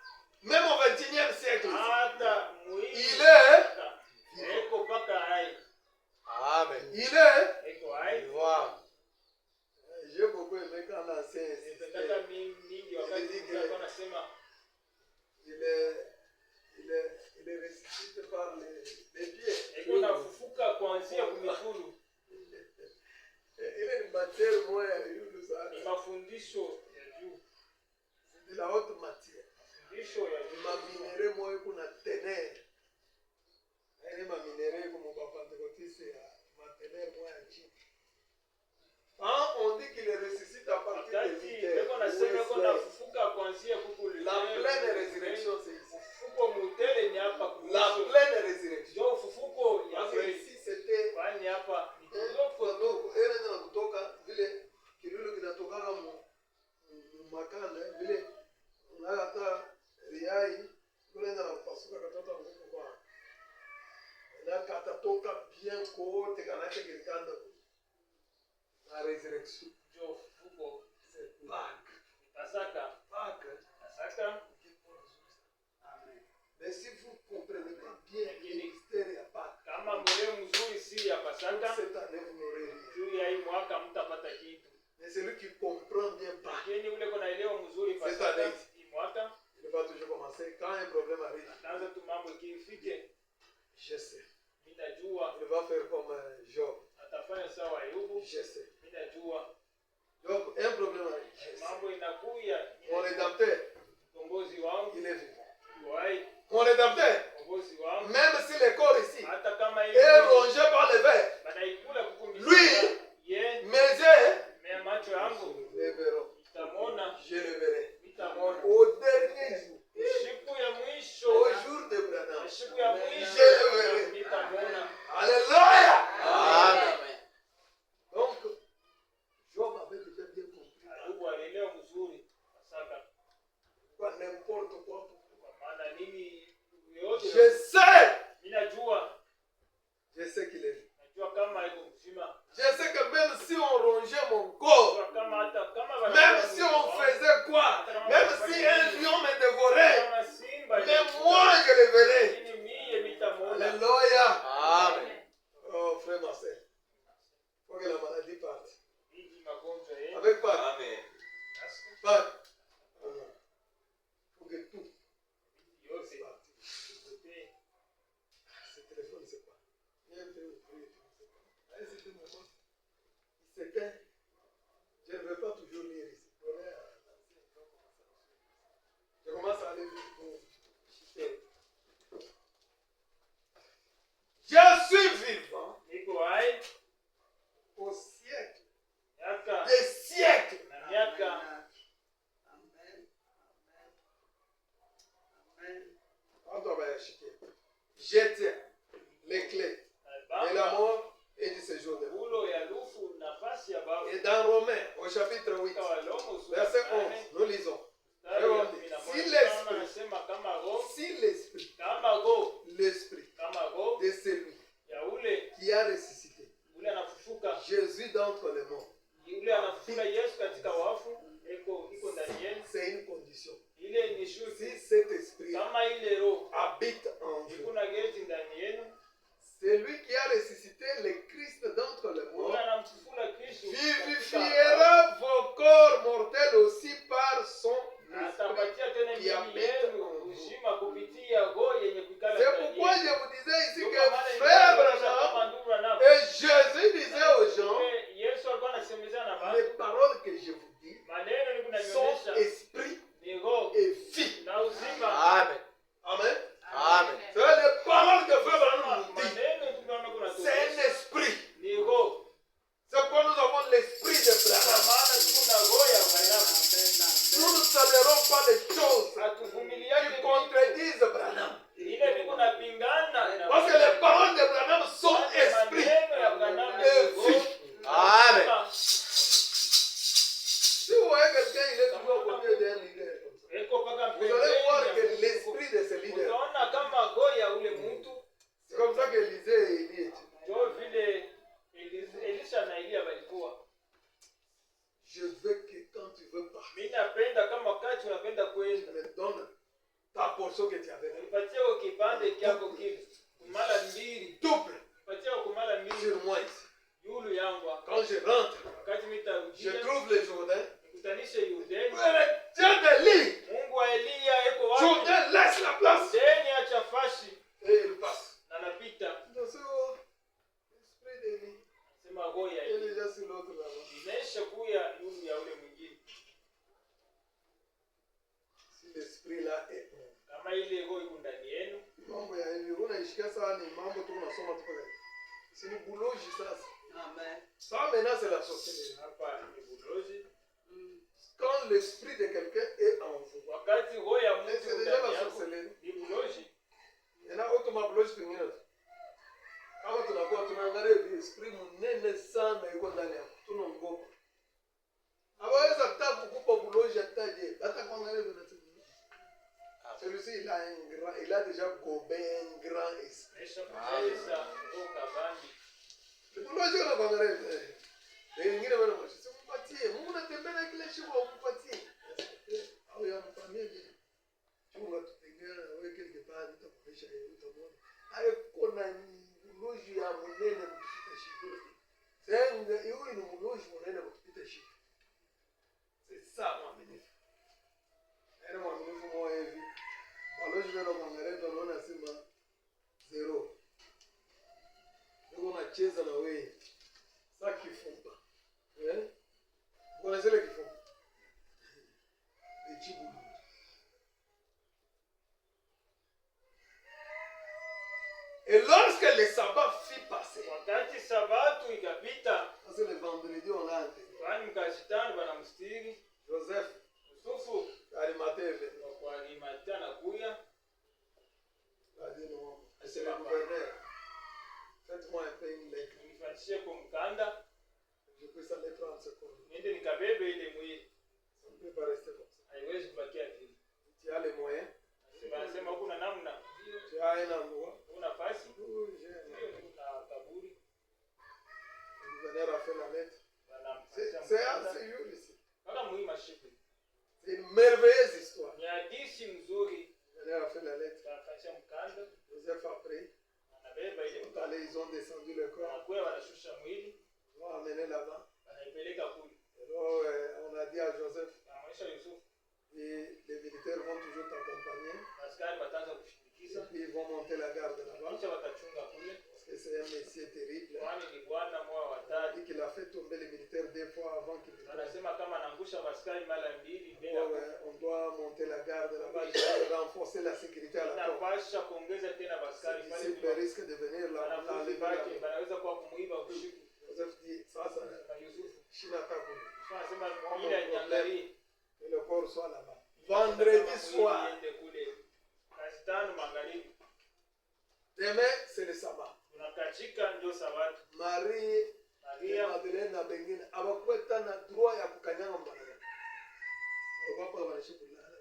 Même au 21e siècle. hata mwili Il est, eko mpaka hai, Amen. il est. eko hai. Voir. J'ai beaucoup aimé quand l'ancien Nipendaka insistait. mingi wakati mtu alikuwa anasema Il est ressuscité par les pieds. eko nafufuka kuanzia kumikulu. Il est une matière moya, Ni mafundisho ya juu, c'est de la haute matière. mafundisho ya juu. Ma minéraux moya kuna tener. Elle ma minéraux comme on va pentecôtiste ma tener moya chini. Quand on dit qu'il est ressuscité à partir de Wakati l'hiver, eko nasema eko nafufuka kuanzia kukulu. la pleine résurrection c'est ici. Ufufuko mutele ni hapa La kumwisho. pleine résurrection. Ndio ufufuko ya Parce que kweli. ici c'était Kwani hapa ni kidogo kidogo tu. ile ndio kutoka vile kilulu kinatoka makanda vile unakata riai kule ndio kupasuka katoto nguvu kwa na katatoka bien kote kanake kilikanda la résurrection Ndio ufufuko. c'est Pâques. Pasaka. Pâques Pasaka pas. Même si un lion me dévorait, kama simba mais moi je le verrai. lakini mie nitamwona. Alléluia. Amen. Oh frère Marcel, il faut que la maladie parte. Hiji magonjwa yenu. Avec Pâques. Amen. Pâques. Il faut que tout Yote parte. yote Ce téléphone, c'est quoi? Il y a un peu de bruit. Là, c'était mon moment. Il s'éteint. Je ne vais pas toujours lire ici. Je commence à aller vite pour chuter. Je suis vivant niko hai au siècle miaka des siècles. na miaka. Quand on va acheter, je tiens les clés de la mort et du séjour de vous. ulo ya lufu nafasi ya baba. Et dans Romains, au chapitre 8, Walomo sura verset ya 11, nane, nous lisons. mstari wa kumi na Si moja, l'esprit- kama anasema kama roho Si l'esprit kama roho de celui ya ule qui a ressuscité ule anafufuka Jésus d'entre les morts, yule anafufuka Yesu katika wafu iko ndani yenu, c'est une condition. ile ni Si shuti. cet esprit Kama ile roho habite en vous, kuna geti ndani yenu, celui qui a ressuscité le Christ d'entre les ule morts anamfufula Kristo vivifiera vos corps mortels aussi par son na esprit. atapatia tena qui miili habite yenu en vous. uzima kupitia roho yenye kuikala C'est ndani pourquoi yenu. je vous disais ici Ndio que maana frère niliwaambia Branham kama ndugu Branham, et Jésus disait aux gens, Yesu alikuwa anasemezana na les watu, paroles que je vous dis maneno niko sont nanionyesha esprit ni roho et vie. na uzima. Amen. Amen. Amen. C'est les paroles que frère Branham nous dit. Maneno tunaona kuna C'est un tuonyesha esprit. ni roho. C'est pourquoi nous avons l'esprit de Kwa Branham. maana tuko na roho ya Branham. Nous ne tolérons pas les choses Hatuvumiliake qui contredisent Branham. ile niko napingana na Parce que les paroles de Branham sont esprit maneno ya Branham et ni roho. vie. Amen. Si vous voyez quelqu'un, il est toujours au milieu d'un leader. Eko paka Vous allez voir que pembeni. l'esprit de ce leader, Utaona kama roho ya ule mtu c'est comme ça qu'Élisée et Élie étaient. ndio vile Elisha na Elia walikuwa. Je veux que quand tu veux partir, Mimi napenda kama wakati unapenda tu kwenda, me donnes ta portion que tu avais. nipatie kwa kipande kyako kile. Kumala mbili. Double Nipatie kwa kumala mbili sur moi ici. yulu yangu. Quand je rentre, Wakati je nitarudia trouve le Jourdain. nikutanishe Yudeni. Le Dieu d'Élie, Mungu wa Elia yuko wapi? Jourdain laisse la place Yudeni acha fashi et il passe. na anapita. Dans ce l'esprit d'Élie, Sema roho ya il est Elia. déjà sur l'autre là-bas. Inaisha kuya yulu ya ule mwingine. Si l'esprit là est bon. Kama ile roho iko ndani yenu, Mambo ya hivi unaishika sana ni mambo tu unasoma tu pale. Si ni buloji sasa. Amen. Ça maintenant c'est la sorcellerie. hapa ni bulozi. Quand l'esprit de quelqu'un est en vous, Wakati roho ya mais mtu c'est déjà ndani la yako sorcellerie. ni bulozi. Ena otoma buloji pengine tu. Kama tunakuwa tunaangalia hivi esprit mnene sana yuko ndani yako. Tunaogopa. Hawezi hata kukupa buloji ataje. Hata kuangalia vile tu. Celui-ci il a déjà gobé un grand esprit. Naisha kucheza kutoka bandi. Buloji unakuangalia hivi. Wengine wana mashisi mpatie. Mungu anatembea na kile shimo umpatie. Au yamfanyie. Chunga tutengea wewe kile kipande utakuonyesha yeye utamwona. Hayo kuna mloji ya munene mkipita shimo. Senga huyu ni mloji munene mkipita shimo. C'est ça mwaminifu. Ene mwaminifu mwa hivi. Waloji wao wanaangalia wanaona sema zero. Ndio unacheza na wewe. Sasa kifumba. Vous connaissez le kifumba? Le chiboulou. Et lorsque le sabbat fit passer, Wakati sabatu ikapita, parce que le vendredi on a enterré, kwani mkashitani wanamstiri Joseph, Yusufu Arimathée est venu. kwa Arimathea anakuya, Il a dit non, c'est le gouverneur. Faites-moi un peu une lettre. nifuatishe kwa mkanda, Je puisse aller prendre ce corps. niende nikabebe ile mwili. Ça ne peut pas rester comme ça. Haiwezi kubakia vile. Tu as les moyens, Anasema kuna namna, tu as un endroit. kuna nafasi, Oui, j'ai un hiyo endroit. ni kuna kaburi, Le gouverneur a fait la lettre. wanampatia C'est mkanda. assez ici. Mpaka muhimu ashipe. C'est une main maandishi mzuri. Elle a fait la lettre. Wakafanya mkanda, Joseph a pris. anabeba ile mkanda. Allez, ils ont descendu le corps. Wanakuwa wanashusha mwili, Ils l'ont amené là-bas. wanaipeleka kule. Alors, on a dit à Joseph, Anaonyesha Yusufu, et les militaires vont toujours t'accompagner. askari wataanza Et kushindikiza, puis ils vont monter la garde là-bas. kisha watachunga kule. Parce que c'est un métier terrible. Kwani ni Bwana moyo wa On a hatari. dit qu'il a fait tomber les militaires deux fois avant qu'il ne tombe. Anasema kama anaangusha maskari mara mbili mbele Ouais, ouais, on doit monter la garde là-bas. Il faut renforcer la sécurité à la porte. anapasha kuongeza tena maskari Ces pale. disciples risquent de venir là, Wanafunzi enlever la bake wanaweza kuwa kumuiba kushiku. Joseph dit, ça, Na Yusufu Chine attaque. anasema ile niangalie Que le corps soit là-bas. Vendredi soir, iende kule. Kazi tano magharibi. demain, c'est le sabbat. Tunakachika ndio sabato. Marie et Maria Madeleine na bengine abakweta na droit ya kukanyanga mbana. Wapa wanashi kulala.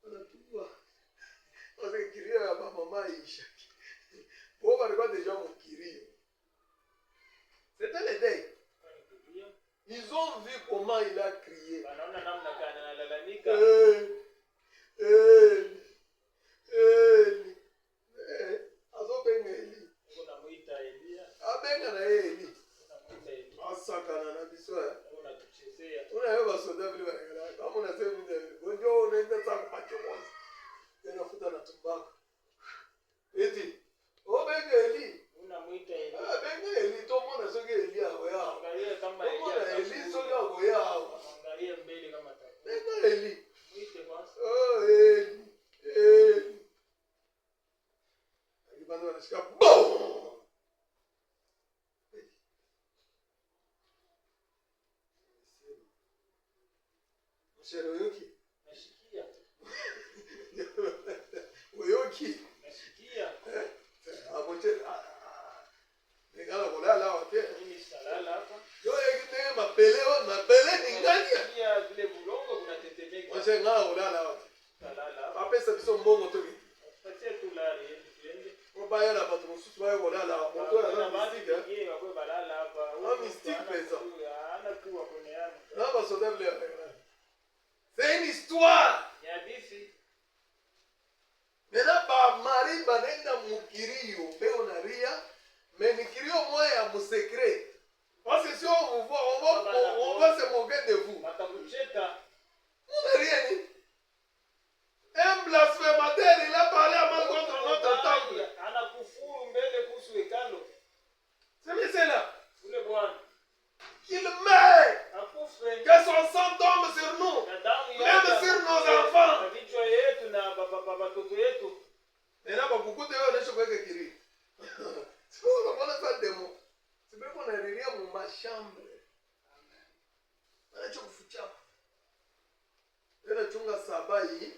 Anatubwa. Parce que kirio ya maman isha. Bon, walikuwa déjà mon kirio. C'était le deuil. Ils ont vu comment il a crié. wanaona namna gani analalamika. Azobenga Eli. Unamuita Elia, Abenga na ye Eli. unamuita Elia, Asakana na biso ya. unatuchezea. Unayo soda vile wanagala. Kama unasema vile bonjo unaenda sana pacho moja. Unafuta na tumbako. Eti. Obenga Eli. Unamuita Elia. Benga Eli to mona soge Eli awe ya. Angalia kama Mona Elia. Eli soge awe ya. Angalia mbele kama atakuwa. Benga Eli. Muite kwanza. Oh Eli. Eli. Akipanda wanashika boom. Mshero yoki. Nashikia. Oyoki. Nashikia. Aboche. Ningala kulala wote. Mimi salala hapa. Yo yekite mapele ningani. Nashikia vile bulongo kunatetemeka. Mwache ngala kulala wote. Salala hapa. Apesa biso mbongo toki. Patie tulale twende. Obaya na batu mususu bayo kulala. Moto Na na basi mystique. yeye wako balala hapa. Mystique pesa. Ana tu wako neana. Na ba soda vile. C'est une histoire. Ni hadithi. Mena ba mari banenda mukirio beo na ria. Mais ni kirio moya mu secret. Parce que si on vous voit, on va se moquer de vous. Watakucheka. Vous ne rien dit. Un blasphémateur, il a parlé à mal contre notre temple. Anakufuru mbele kuhusu hekalo. C'est cela. Ule Bwana Qu'il meurt. akufe Que son sang tombe sur nous. na damu Même sur nos enfants. na vichwa yetu na watoto yetu. Et là, beaucoup de gens ne savent pas qui. C'est pour ça que ça démon. C'est pour qu'on a rien dans ma chambre. On a choc fucha. Et la chunga sabai.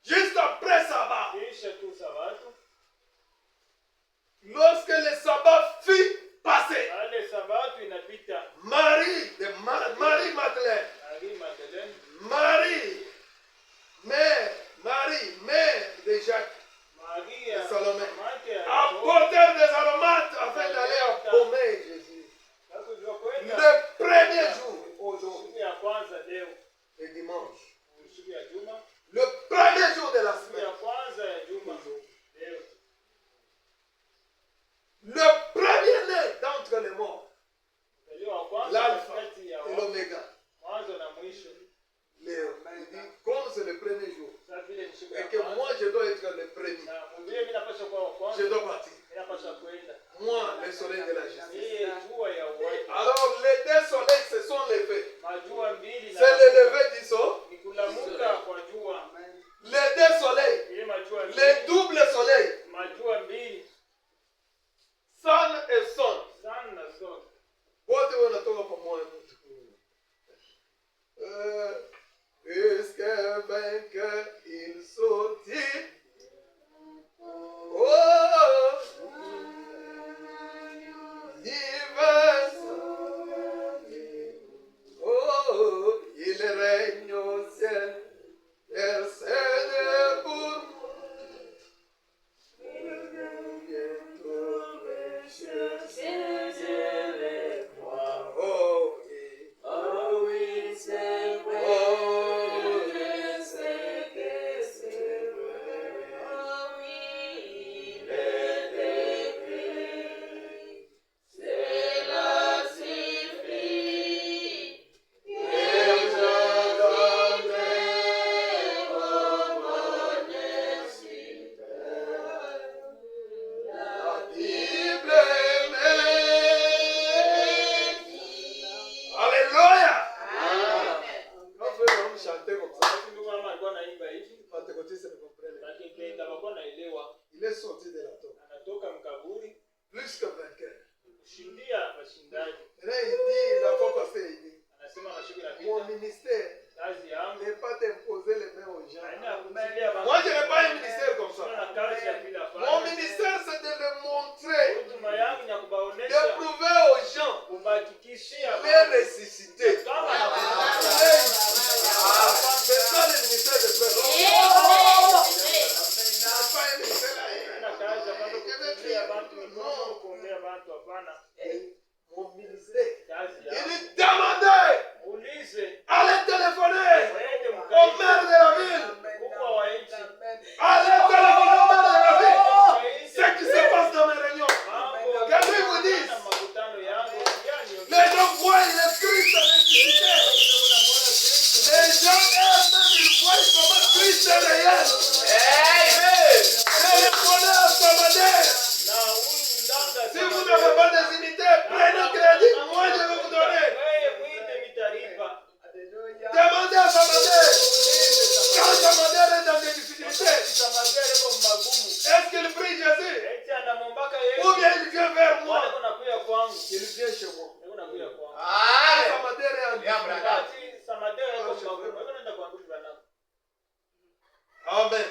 Juste après sabbat. Kisha tu sabato. Lorsque le sabbat fut passé. Ale sabato inapita. Marie Madeleine. Marie Madeleine. Marie, mère de Jacques. Maria Salome. mamake Apportèrent des aromates afin d'aller embaumer Jésus. Le premier jour, aujourd'hui, Siku ya kwanza leo. le dimanche. Siku ya juma. Le premier jour de la Siku ya semaine. kwanza ya juma. Leo. Le premier-né d'entre les morts. Leo wa kwanza L'alpha kati ya et l'oméga. mwanzo na mwisho. Léo, il dit, comme c'est le premier jour, Sasa vile ni siku et ya que kwanza. moi je dois être le premier, Na mwingine mimi napaswa kuwa wa je kwanza. dois partir. Mimi napaswa kwenda. Moi, le soleil de la justice. Yeye jua ya uwai. Alors, les deux soleils se sont levés. Majua mbili C'est le lever du sol. ni kulamuka kwa jua. Les deux soleils. Ile majua mbili. Les doubles soleils. Majua mbili. Sun et son. Sana sote. Wote wanatoka pamoja. Puisque vainqueur il sortit. Oh, il kutetea washindaji. Là, il dit, la fois passée, il dit, Anasema mashughuli mon inapita. ministère Kazi yangu n'est pas d'imposer les mains aux gens. haina kumsaidia Moi, je n'ai pas un ministère comme Sina ça. na kazi ya bila Mon fanya. ministère, c'est de le montrer, Huduma yangu ni ya de kubaonesha, prouver aux gens, kubahakikishia les ressusciter. kama na C'est ça le ministère de frère. C'est pas un ministère là. haina kazi ya kwanza kufikiria watu mikono, kuombea watu hapana. Mon ministère. Kazi Il yangu dit demandez, ulize allez téléphoner waende au maire de la ville. mkubwa wa nchi Allez téléphoner au maire de la ville. Waende Ce qui se passe dans mes réunions. mambo Que lui vous dise. na makutano yangu yani Les gens voient le Christ ressuscité. Les gens eux-mêmes, ils voient comment Christ est réel. Téléphonez à Samadé. na huyu ndanga Si vous n'avez pas des unités, prenez crédit. Moi, je vais vous donner. wewe mwite mitarifa Demandez à Samadé. Quand Samadé est dans des difficultés, Samaria yuko magumu est-ce qu'il prie Jésus? eti anamombaka Ou Yesu bien il vient vers moi? wala kunakuya kwangu Il vient chez moi. kunakuya kwangu Samadé est en difficulté. wakati Samaria yuko magumu wewe unaenda kwa ndugu bana Amen.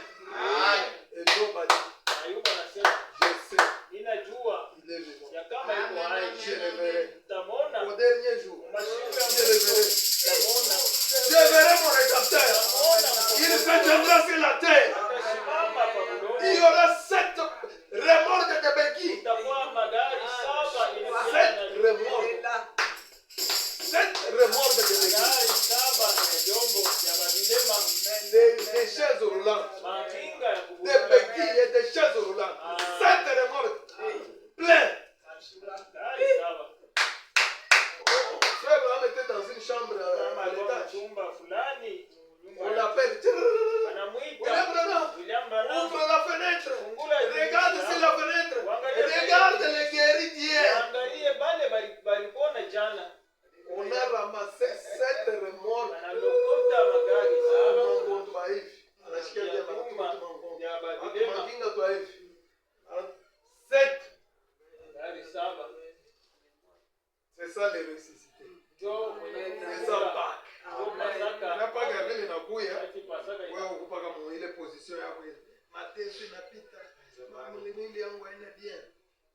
Et Job a dit, Ayuba anasema je sais, ninajua il est vivant. ya kama yuko hai Je le verrai. utamwona Au dernier jour, masiku ya je le verrai. utamwona Je verrai mon rédempteur. Il s'étendra sur la terre. atasimama kwa Il y mdomo aura 7 remorques de béquilles. itakuwa magari saba 7 remorques. 7 remorques de béquilles. gari saba ya vyombo vya mavilema Des chaises roulantes. makinga ya Des kuvuta béquilles et des chaises roulantes. 7 remorques. Plein. gari saba Frère Abraham était dans une chambre kama à alikuwa l'étage. chumba fulani On nyumba l'appelle. anamwita William Branham, William Branham ouvre la fenêtre. fungula Regarde sur la fenêtre. Et regarde les guéris d'hier. angalie bale balipona jana On a ramassé 7 remorques. analokota magari saba Mungu wa hivi. Anashikia ya vya nyuma Mungu. ya babilema Makinga tu hivi. 7. gari saba C'est ça les ressuscités. jo C'est ça Pâques. Pasaka Na Pâques ya vile inakuya. ati Pasaka Wewe ukupaka mu ile position yako ile. Mateso inapita. Mwili yangu haina bien.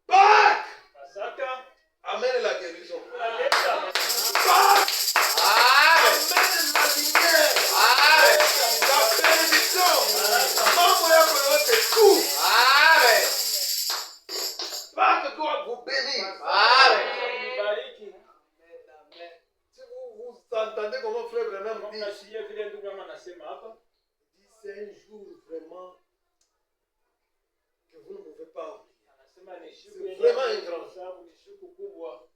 Pâques! Pasaka Amène la guérison. analeta Pâques! Amène la lumière. La bénédiction. Mambo yako yote tu. Pâques doit vous bénir. kubariki Si vous entendez comment frère Branham dit, mnasikia vile ndugu mama anasema hapa il dit c'est un jour vraiment que vous ne pouvez pas oublier. anasema ni siku C'est yenye vraiment un grand. kwa sababu ni siku kubwa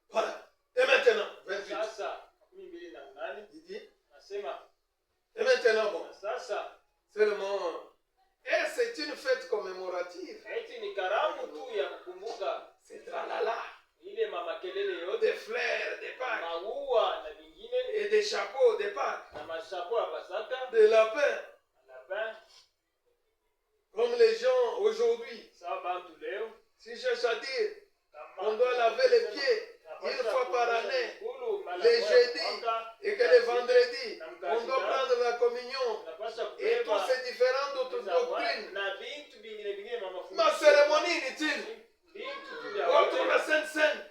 Voilà. Et maintenant, 28. sasa 28 Il dit, anasema et maintenant, bon, sasa seulement, et c'est une fête commémorative. eti ni karamu tu ya kukumbuka C'est tralala. ile mamakelele yote Des fleurs, des Pâques, maua na vingine et des chapeaux, des Pâques, na mashapo ya Pasaka des lapins, na lapin comme les gens aujourd'hui. sawa bantu leo Si je cherche à dire, kama on doit laver les pieds une fois par année, les jeudis, et que les vendredis, on doit prendre la communion et toutes ces différentes autres doctrines. na vitu vingine vingine Ma cérémonie inutile. Watu na sen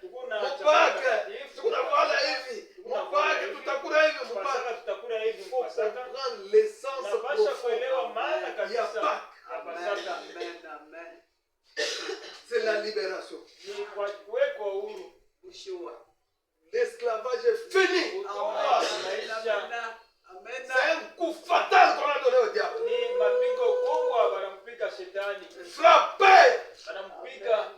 mpaka tunavala hivi mpaka tutakula hivi mpaka. tutakula hivi Il faut Pasaka comprendre l'essence napasha kuelewa profonde. maana Il y a kabisa Pâques. ya Pasaka C'est la libération. ni kwa kuwekwa huru L'esclavage est fini. utumwa maisha C'est un coup fatal qu'on a donné au diable. ni mapigo kubwa wanampika shetani Frappé. wanampika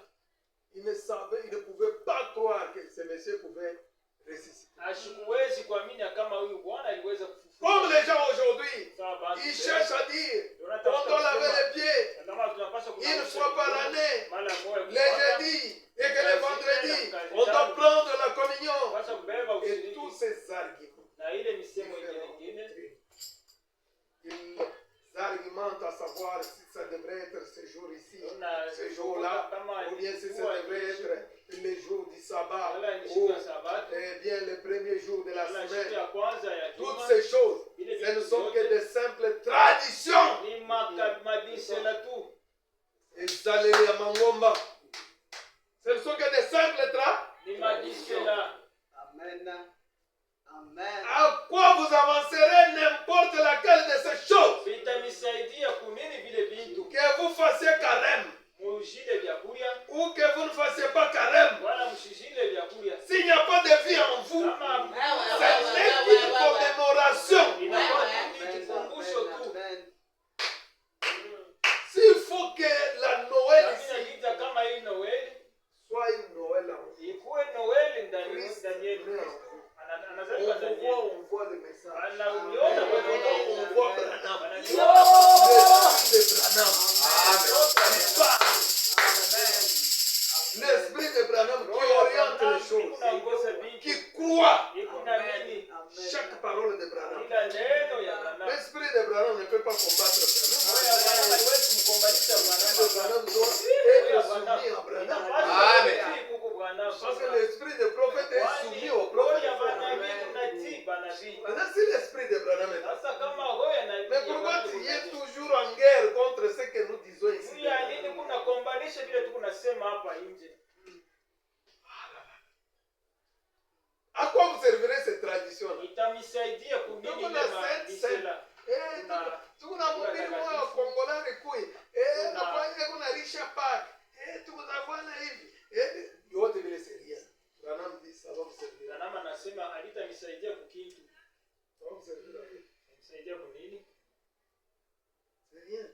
Il ne savait, il ne pouvait pas croire que ce monsieur pouvait ressusciter. ashikuwezi kuamini kama huyu Bwana aliweza Comme les gens aujourd'hui, sawa bantu ils cherchent à dire on doit laver les pieds kama tunapaswa une fois par année, mara moja les jeudis, et que les vendredis, on doit prendre la communion. tunapaswa kubeba Et ushiriki tous ces arguments. na ile misemo ingine Ils arguent savoir si ça devrait être ce jour ici, Una- ce jour-là, kama ou bien si ça ilikuwa devrait ni être les jours du sabbat, wala ni siku ou ya Sabato, bien le premier jour de la wala siku semaine. ya kwanza ya Toutes juma. ces choses, Vile ce ne vitu sont que vyote des simples traditions. ni mabishela tu, Ezaleli ya mangomba. Ce ne sont que des simples ni mabishela. Amen. Amen. À quoi vous avancerez n'importe laquelle de ces choses? Vitamisaidia kunini vile vitu, Que vous fassiez carême mujile vyakula ou que vous ne fassiez pas carême, wala msijile vyakula. s'il n'y a pas de vie en vous, Kama ce n'est qu'une commémoration. inakuwa ni kikumbusho tu. Amen. S'il faut que la Noël Nami ici najiita kama hii Noeli soit une Noël en vous, ikuwe Noeli ndani Christ ndani yetu. naît en vous. Anazaliwa ndani yetu. On voit le message. Anauliona kwa On voit Branham. Ananiona. L'esprit de Branham. L'esprit de Branham qui oriente les choses, Unaongoza vitu. qui croit Ikuna nini? chaque parole de Branham. Ila neno ya Branham. L'esprit de Branham ne peut pas combattre Moyo wa Branham. Bwana haiwezi kumkombanisha L'esprit de Branham. Branham doit Moyo être wa soumis Branham. à Branham. Inapaswa Amen. kutii kuku Branham. Parce que l'esprit de prophète est soumis au Kwani roho ya prophète. manabii tunatii manabii. Maintenant, si l'esprit de Branham est là, Sasa kama roho ya nabii mais pourquoi tu es toujours en guerre contre ce que nous disons ici? juu ya nini kunakombanisha vile tu kunasema hapa nje? À quoi vous servirez cette tradition? Itamisaidia kunini Tuko ile na saint mabishela? tuko na mhubiri mmoja wa Kongolani kui nafanya kuna risha park tuko na bwana hivi yote vile seria Branham dit ça va vous servir. Branham anasema alitamisaidia kukitu. Ça va vous servir. Msaidia kunini? C'est rien.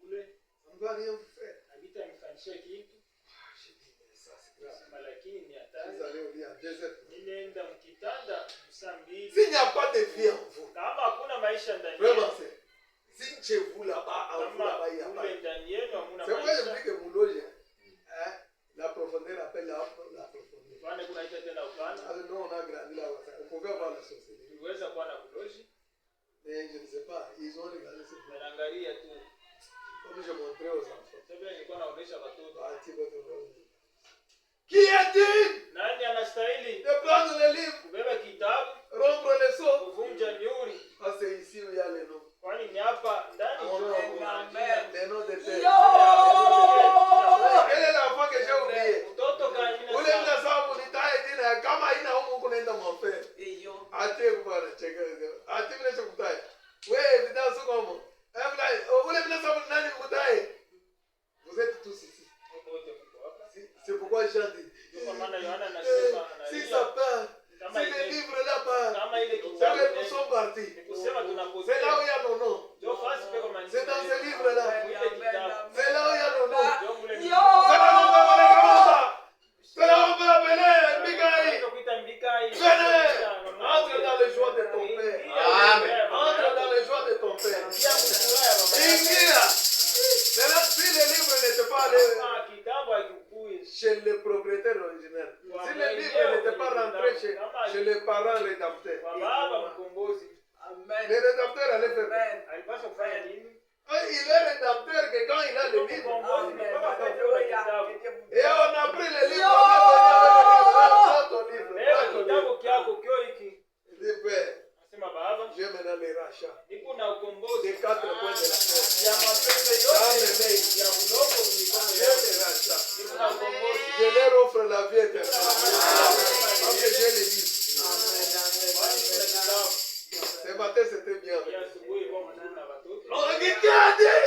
Ule Ça ne va rien vous faire. alitamfanyisha kitu. J'ai dit mais ça c'est grave. Sema lakini ni Vous hatari. allez au lit à 2h. Ninaenda mkitanda saa mbili. S'il n'y a pas de vie en vous, Kama hakuna maisha ndani vraiment yenu, c'est si chez vous là-bas, en vous kama là-bas, il n'y a pas. kule ndani yenu hamuna C'est pourquoi je maisha, dis que vous logez. La profondeur appelle la profondeur. kwani kunaita tena upana. Alors nous on a grandi là, on pouvait avoir la sorcellerie. Tuliweza kuwa na kuloji, Mais je ne sais pas, ils ont regardé ce film. naangalia tu. Comme je montrais aux enfants. Sasa nilikuwa naonesha watoto. Qui est-il Nani anastahili de prendre le livre, kubeba kitabu, rompre les seaux? kuvunja mihuri? Ah, c'est ici où il y a les noms. Kwani ni hapa ndani Amen. ndio kuna jina. Les noms de terre. Yo! Quel est l'enfant que j'ai oublié? Mtoto kanina Ule mnasabu nitaye jina kama ina humu kunaenda mwampe. Ate kubana cheka. Ate mna chokutaye. Wewe vidansu komo. Ule mnasabu nani mkutaye? Vous êtes tous ici. C'est pourquoi Jean dit. Kwa maana Yohana anasema Si ça part, kama si les ile livres là part, kama ile c'est kitabu que nous sommes partis. ni kusema C'est là où tunapotea. il y a nos noms. Ndio fasi peko manzi. C'est dans ce livre-là. Ile kitabu. C'est là où il y a nos noms. Ndio mule. C'est là où on peut appeler Kamanda. C'est là où on peut appeler Mikaï. Kuita Mbikai. Venez, entre dans les joies de ton Père. Amen. Entre dans les joies de ton Père. Ingia. Maintenant, si les livres n'étaient pas allés Kitabu hakikui. chez le propriétaire originel, si les livres n'étaient pas rentrés chez les parents rédempteurs, Kwa baba mkombozi les rédempteurs allaient faire quoi? alipaswa kufanya nini? Il est rédempteur que quand il a le livre, Mkombozi ni mpaka apate ule kitabu. et on a pris le livre, on a donné avec le livre. Prends ton livre, Leo prends ton livre. kitabu kyako kio hiki. Il dit, Père, Nasema baba, j'ai maintenant les rachats niko na ukombozi des 4 coins de la terre. ya mapembe yote ya udongo mikono J'ai yote. les rachats. Niko na ukombozi. Je leur offre la vie éternelle. Parce que j'ai les livres. Kwani kuna kitabu. Ce matin, c'était bien. Ya asubuhi kwa mzuri na watoto. On regarde qui a dit?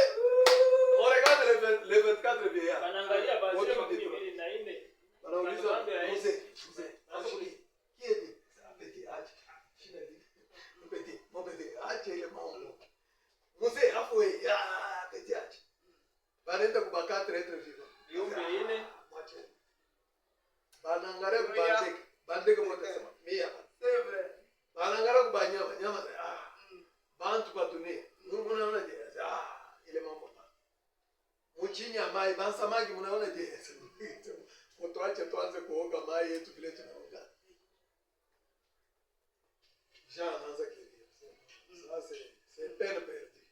On regarde les 24 vieillards. Wanaangalia basi Wote ya wapitwa. 24. Wanauliza, Mzee, qui est dit? C'est un petit H. Je l'ai dit. Un petit, mon petit H, il est mort. Mzee, afoué, petit H. Banaenda kubaka être vivant. Viumbe ine. Banangare kubandeke. Bandeke mote sema. Mia. Banangare kubanyama. Nyama. Bantu badunia. Munaona je? Ile mambo. Muchini ya mai, bansamaki munaona je? Tuache tuanze kuoga mai yetu vile tunaoga. Jean anaanza kilia. Ça c'est peine perdue.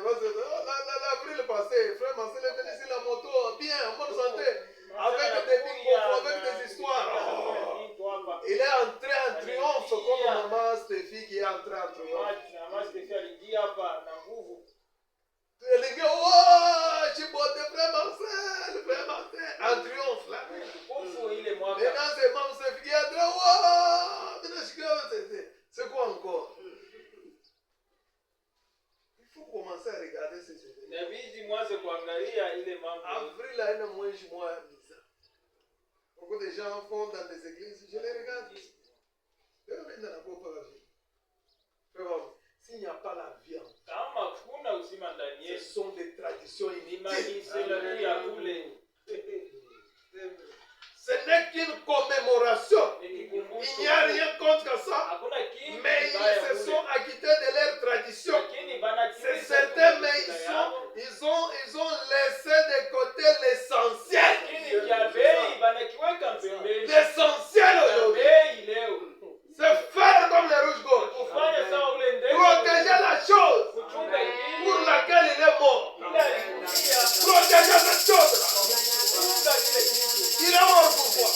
L'avril passé, frère Marcel est venu sur la moto, bien, en bonne santé, avec des bingos, avec des histoires. Oh. Il est entré en triomphe comme maman Stéphie qui est entrée en triomphe. Les gars, oh, j'ai botté frère Marcel, en triomphe là. Maintenant c'est maman Stéphie qui est entrée, oh, c'est quoi encore? Il faut commencer à regarder ces événements. Avril a un mois bizarre. Beaucoup de gens font dans des églises, je les regarde. S'il n'y a pas la vie en ce sont des traditions inutiles. Ce n'est qu'une commémoration. Il n'y a rien contre ça. Mais ils se sont acquittés de leurs traditions. C'est certain, mais ils ont laissé de côté l'essentiel. L'essentiel aujourd'hui, c'est faire comme les rouges-gorges. Protéger la chose pour laquelle il est mort. Protéger cette chose-là. Il est mort pour quoi?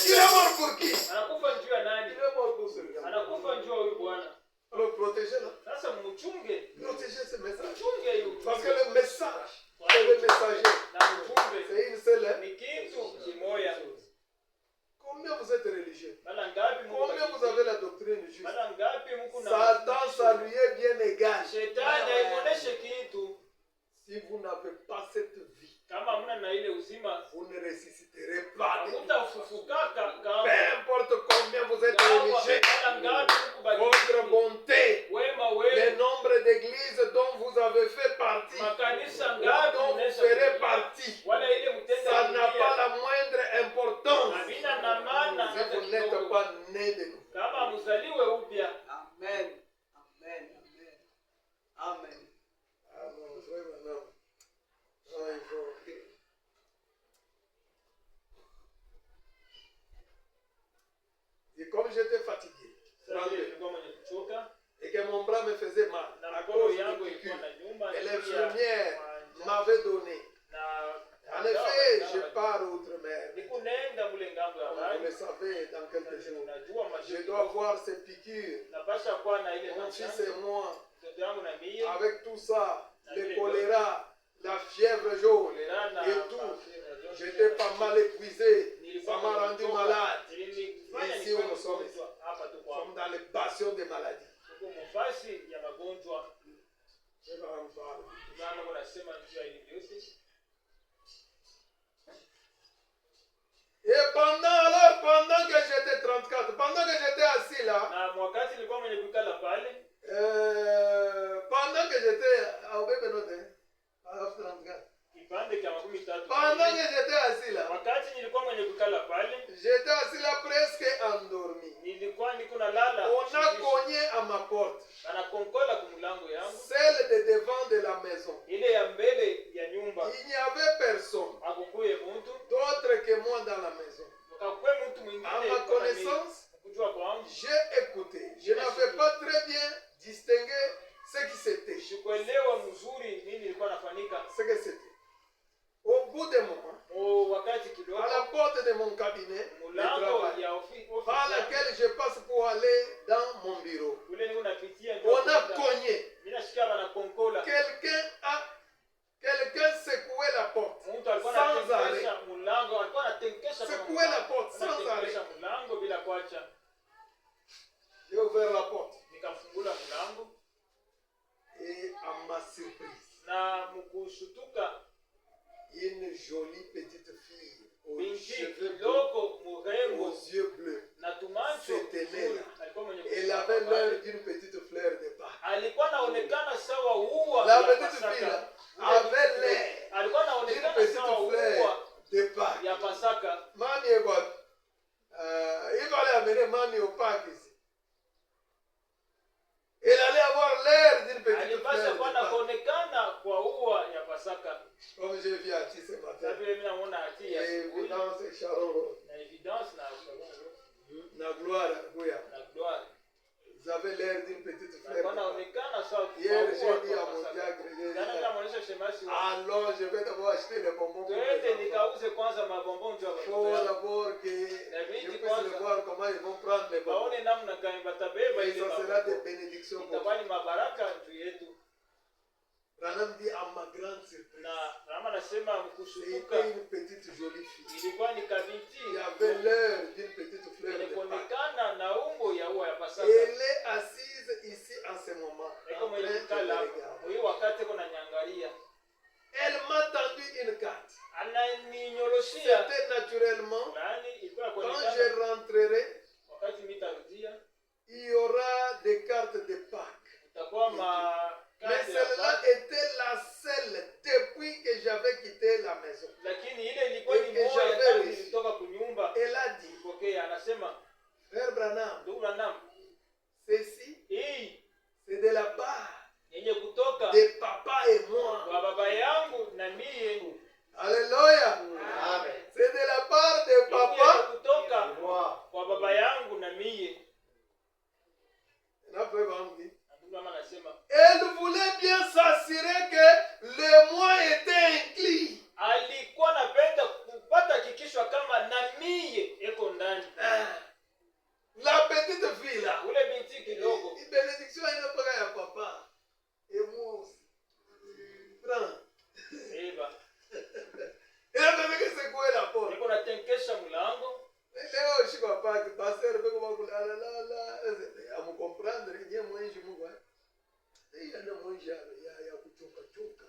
Il est mort pour qui? Il est mort pour celui-là. Alors protégez-la. Protégez ce message. Parce que le message, c'est le messager. C'est une seule chose. Combien vous êtes religieux? Combien vous avez la doctrine juste? Satan, ça lui est bien égal. Si vous n'avez pas cette vie, vous ne ressusciterez pas. Peu importe combien vous êtes religieux, votre bonté, le nombre d'églises dont vous avez fait partie, dont vous ferez partie, ça n'a pas la moindre importance si vous n'êtes pas né de nous. Amen. Amen. Amen. Amen. Alors, frère, madame, il faut... Et comme j'étais fatigué, et que mon bras me faisait mal, à cause du piqûre, et l'infirmière m'avait donné. En effet, je pars outre-mer. Vous le savez, dans quelques jours, je dois voir ces piqûres. Mon fils et moi, avec tout ça, le choléra, la fièvre jaune et tout, j'étais pas mal épuisé. Ça m'a rendu malade. Ici où nous sommes, nous sommes dans les passions des maladies. Je vais en parler. Et pendant que j'étais 34, pendant que j'étais assis là, pendant que j'étais à 34, pendant que j'étais assis là, j'étais assis là presque endormi. On a cogné à ma porte, celle de devant de la maison. Il n'y avait personne d'autre que moi dans la maison. À ma connaissance, j'ai écouté. Je n'avais pas très bien distingué ce qui c'était. Ce que c'était. Au bout d'un moment, à la porte de mon cabinet de travail, par laquelle je passe pour aller dans mon bureau, on a cogné. Quelqu'un secouait la porte sans arrêt. Secouait la porte sans arrêt. J'ai ouvert la porte. Et à ma surprise, une jolie petite fille aux cheveux bleus, aux yeux bleus, se tenait là. Elle avait l'air d'une petite fleur de Pâques. La petite fille là avait l'air d'une petite fleur de Pâques. Mami est quoi? Il fallait amener Mami au parc ici. Elle allait avoir l'air d'une petite fleur de Pâques. Comme j'ai vu Ati ce matin. Évidence et Sharon Rose. La gloire, vous avez l'air d'une petite fleur. Hier, j'ai dit à mon diacre, wazazi wangu. Alors je vais d'abord acheter les bonbons pour mes Twende enfants. nikauze kwanza mabombo nje ya Il watoto faut yangu. d'abord que je puisse le voir comment ils vont prendre les bonbons. Baone namna gani batabeba Et ile ça sera des mabombo. bénédictions pour Itakuwa vous. ni mabaraka juu yetu. Branham dit à ma grande surprise, Na Rama anasema mkushutuka c'était une petite jolie fille. ilikuwa ni kabinti Il avait l'air d'une petite fleur yenye de Pâques. kuonekana na umbo ya ua ya Pasaka. Elle est assise ici en ce moment, Eko en mwenye train de kukala me hapo. regarder. Hii wakati kuna nyangalia. Elle m'a tendu une carte. Ananinyoroshia. C'était naturellement, Yaani ilikuwa quand kuonekana je rentrerai, wakati mitarudia il y aura des cartes de Pâques. itakuwa Mais makati ya celle-là Pâques. était la seule depuis que j'avais quitté la maison. Lakini ile ilikuwa ni Eke moja Javert. tangu nilitoka kunyumba. Elle a dit, Pokea anasema Frère Branham, ndugu Branham, ceci, hii c'est de la part yenye kutoka de papa et moi. kwa baba yangu na mie. Alléluia. Amen. C'est de la part de Yenye papa. kutoka Moi. kwa baba yangu na mie. Na frère Branham dit, Na ndugu Branham anasema elle voulait bien s'assurer que le moi était inclus. alikuwa napenda kupata hakikishwa kama na mie eko ndani. La petite fille là. Ule binti kidogo Une bénédiction elle n'est pas à papa. Et moi aussi. Prends. eba Elle a fait que c'est quoi la porte. niko natenkesha mlango. Leo shiko papa pasteur beko bakula la amu comprendre nye mwenji Mungu. Hii ana mwenji ya kuchoka choka.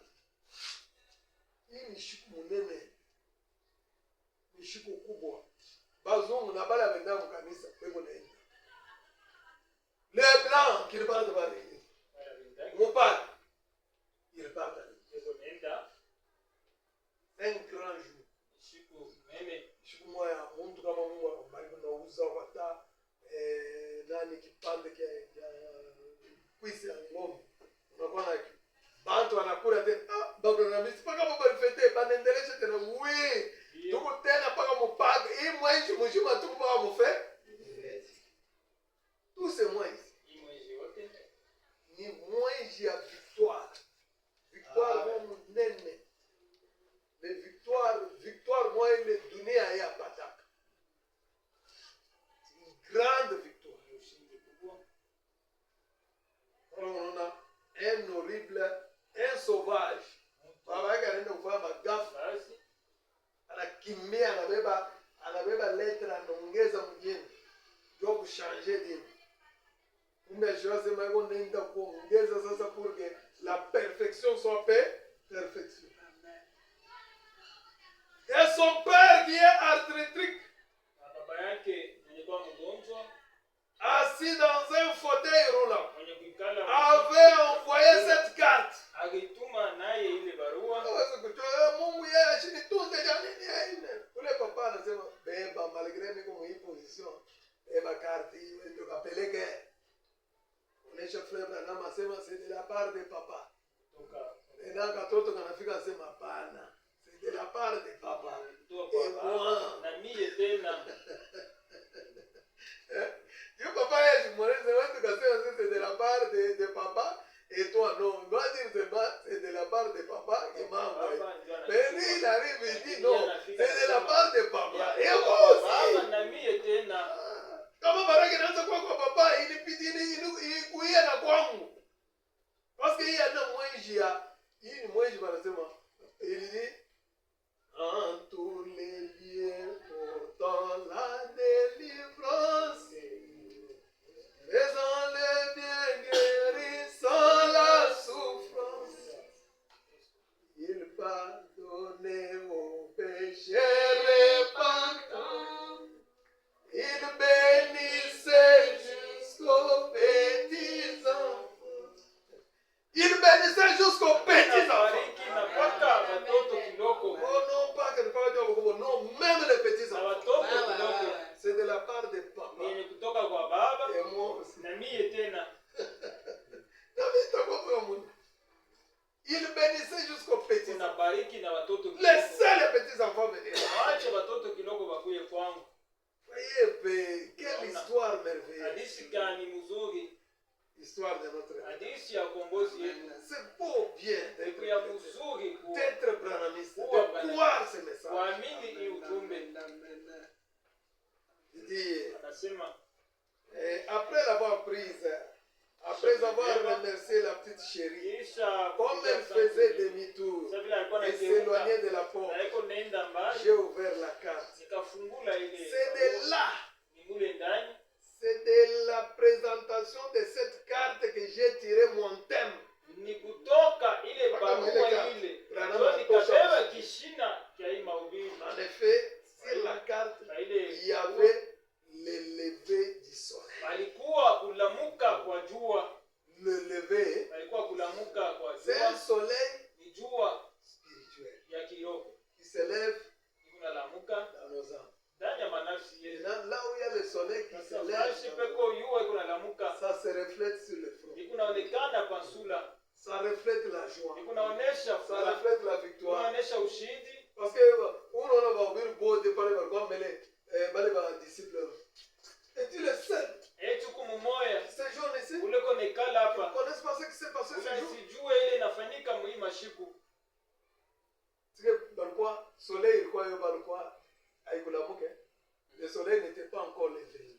Hii ni shiku munene. Ni shiku kubwa. Bazungu na bala benda mu kanisa beko na hii. Les blancs qui ne parlent pas de mon père, il parle. Niko nenda Un grand jour. siku nene Siku moja mtu kama Mungu anakubariki na uza hata nani kipande kia kwisi ya ng'ombe. Unakuwa na bantu wanakula tena. Baba na mimi paka baba alifete banendelesha tena oui. Tuko tena paka mpaka hii mwezi mzima tuko paka mfe. Tous ces mois hii mwezi wote ni mwezi ya victoire. Victoire moja nene. Les victoire moja ile dunia ya pataka. Une grande victoire. ushindi kubwa. On a un horrible, un sauvage. Baba yake anaenda kufanya magafu, Basi anakimbia, anabeba letra, anaongeza mjini ndio kuchanger dini. Kumbe ashasema yuko nenda kuongeza sasa pour que la perfection soit perfection. Et son père qui est arthritique, na baba yake mwenye kuwa mgonjwa assis dans un fauteuil roulant, mwenye kuikala avait envoyé cette carte. alituma naye ile barua. Hawezi kutoa Mungu yeye ashinitunze jamani aine. Ule papa anasema beba malgré niko mu hii position. Beba carte hiyo ndio kapeleke. Onesha frère Branham asema c'est de la part de papa. Kutoka Na katoto kanafika asema hapana. C'est de la part de papa. kutoka kwa baba na mie tena. Yo papa yeye mweleze wewe kasema c'est de la part de papa et toi non. On doit dire c'est de la part de papa et maman. Baba ndio Mais lui, il arrive et dit non, c'est de la part de papa. Et moi baba aussi. na mie tena. Kama baraka inaanza kwa papa, ilipiti kuia na kwangu. Parce que hii ana mwenji ya, hii ni mwenji wanasema, il dit, en tous les lieux portant la délivrance, faisant le bien guérissant la souffrance. Il pardonnait aux péchés repentants. Il bénissait jusqu'aux petits enfants. Il bénissait jusqu'aux petits enfants. Bariki na paka watoto kidogo. Oh non, pas que non, même les petits Na enfants. watoto kidogo C'est de la part de papa. yenye kutoka kwa baba Et moi aussi. na mie tena. Il bénissait jusqu'aux petits Kuna enfants. bariki na watoto Les kidogo. seuls petits enfants venaient. Waache watoto kidogo bakuye kwangu. Voyez, quelle histoire merveilleuse. Hadithi gani mzuri. Histoire de notre vie. Hadithi ya ukombozi yetu. C'est beau bien Siku d'être ya chrétien. mzuri anasema Et après l'avoir prise, après avoir remercié la petite chérie, kisha comme elle faisait demi-tour sasa vile alikuwa et anageuka s'éloignait de la porte, na iko naenda mbali, j'ai ouvert la carte. nikafungula ile C'est de là, ni mule ndani. c'est de la présentation de cette carte que j'ai tiré mon thème. Ni kutoka ile Mpaka mwile barua karte. ile Brana ndio anatosha nikabeba msiku. kishina cha hii mahubiri En effet, sur la carte, na ile il y avait le lever du soleil. palikuwa kulamuka kwa jua, Le lever, palikuwa kulamuka kwa c'est un jua, soleil ni jua spirituel ya kiroho qui se lève kunalamuka dans nos âmes. ndani ya manafsi Et yetu. là où il y a le soleil qui se Sasa lève, basi peko yua iko nalamuka, ça se reflète sur le front. ikunaonekana kwa sura, Ça reflète la joie. ikunaonesha Ça furaha, reflète la victoire. ikunaonesha ushindi. Parce que unaona bahubiri bote pale walikuwa mbele bale ba disciples. Et tu le sais, Eti kumumoya ces jours ici, uliko nekala ils ne hapa, connaissent pas ce qui s'est passé ce jour. unasijue ile inafanyika muhii mashiku. Parce que balikuwa soleil ilikuwa hiyo balikuwa haikulamuke. Le soleil n'était pas encore levé.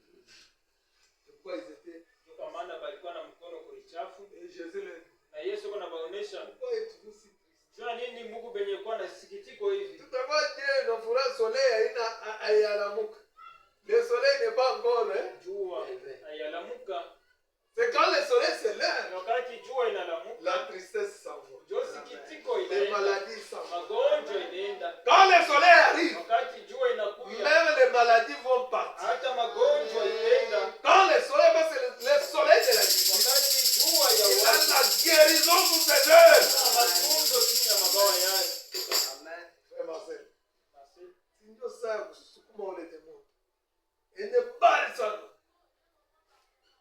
Pourquoi ils étaient Kwa maana balikuwa na mkono kwa uchafu, et Jésus le na Yesu kuna baonesha pourquoi êtes-vous si tristes? jua nini Mungu benye kuwa na sikitiko hivi. Tutakuwa je na furaha soleil haina hayalamuka. Le soleil n'est pas encore Jua ayalamuka, c'est quand le soleil se lève, wakati jua la inalamuka tristesse s'en va. ndio sikitiko Les inaenda, maladies s'en vont. magonjwa inaenda. Quand le soleil arrive, Wakati jua inakuja même les maladies vont partir. hata magonjwa inaenda. Quand le soleil, parce que le soleil de la vie, Wakati jua ya il a watu la guérison sous ses œuvres. na matunzo chini ya mabawa yake. Amen. Frère Marcel, Basi si ndio saa ya kusukuma ule demoni. Ende bali sana.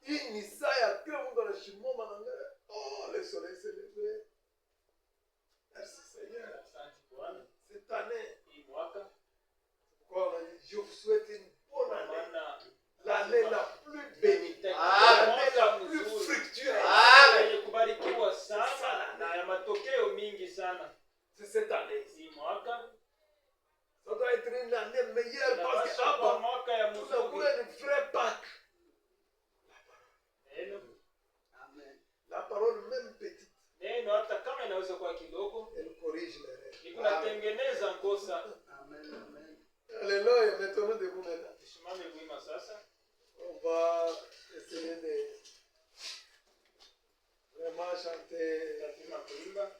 Hii ni saa ya kila mtu anashimama na ngere. Oh, le soleil s'est levé. Merci Seigneur. asante Bwana, Cette année, hii mwaka pourquoi on a dit, je vous souhaite une bonne kwa année. maana L'année la plus bénie. Amen. L'année la plus fructueuse. yenye kubarikiwa sana na ya matokeo mingi sana. C'est cette année. Hii mwaka Ça doit être une année meilleure parce que inapaswa kuwa hapa, mwaka ya tout mzuri. a une vraie Pâque. Neno Amen. La parole, même petite, neno hata kama inaweza kuwa kidogo, elle corrige les rêves. ikunatengeneza ngosa. Amen. Amen. Alléluia, mettons-nous debout maintenant. Tusimame wima sasa, On va essayer de vraiment chanter tutapima kuimba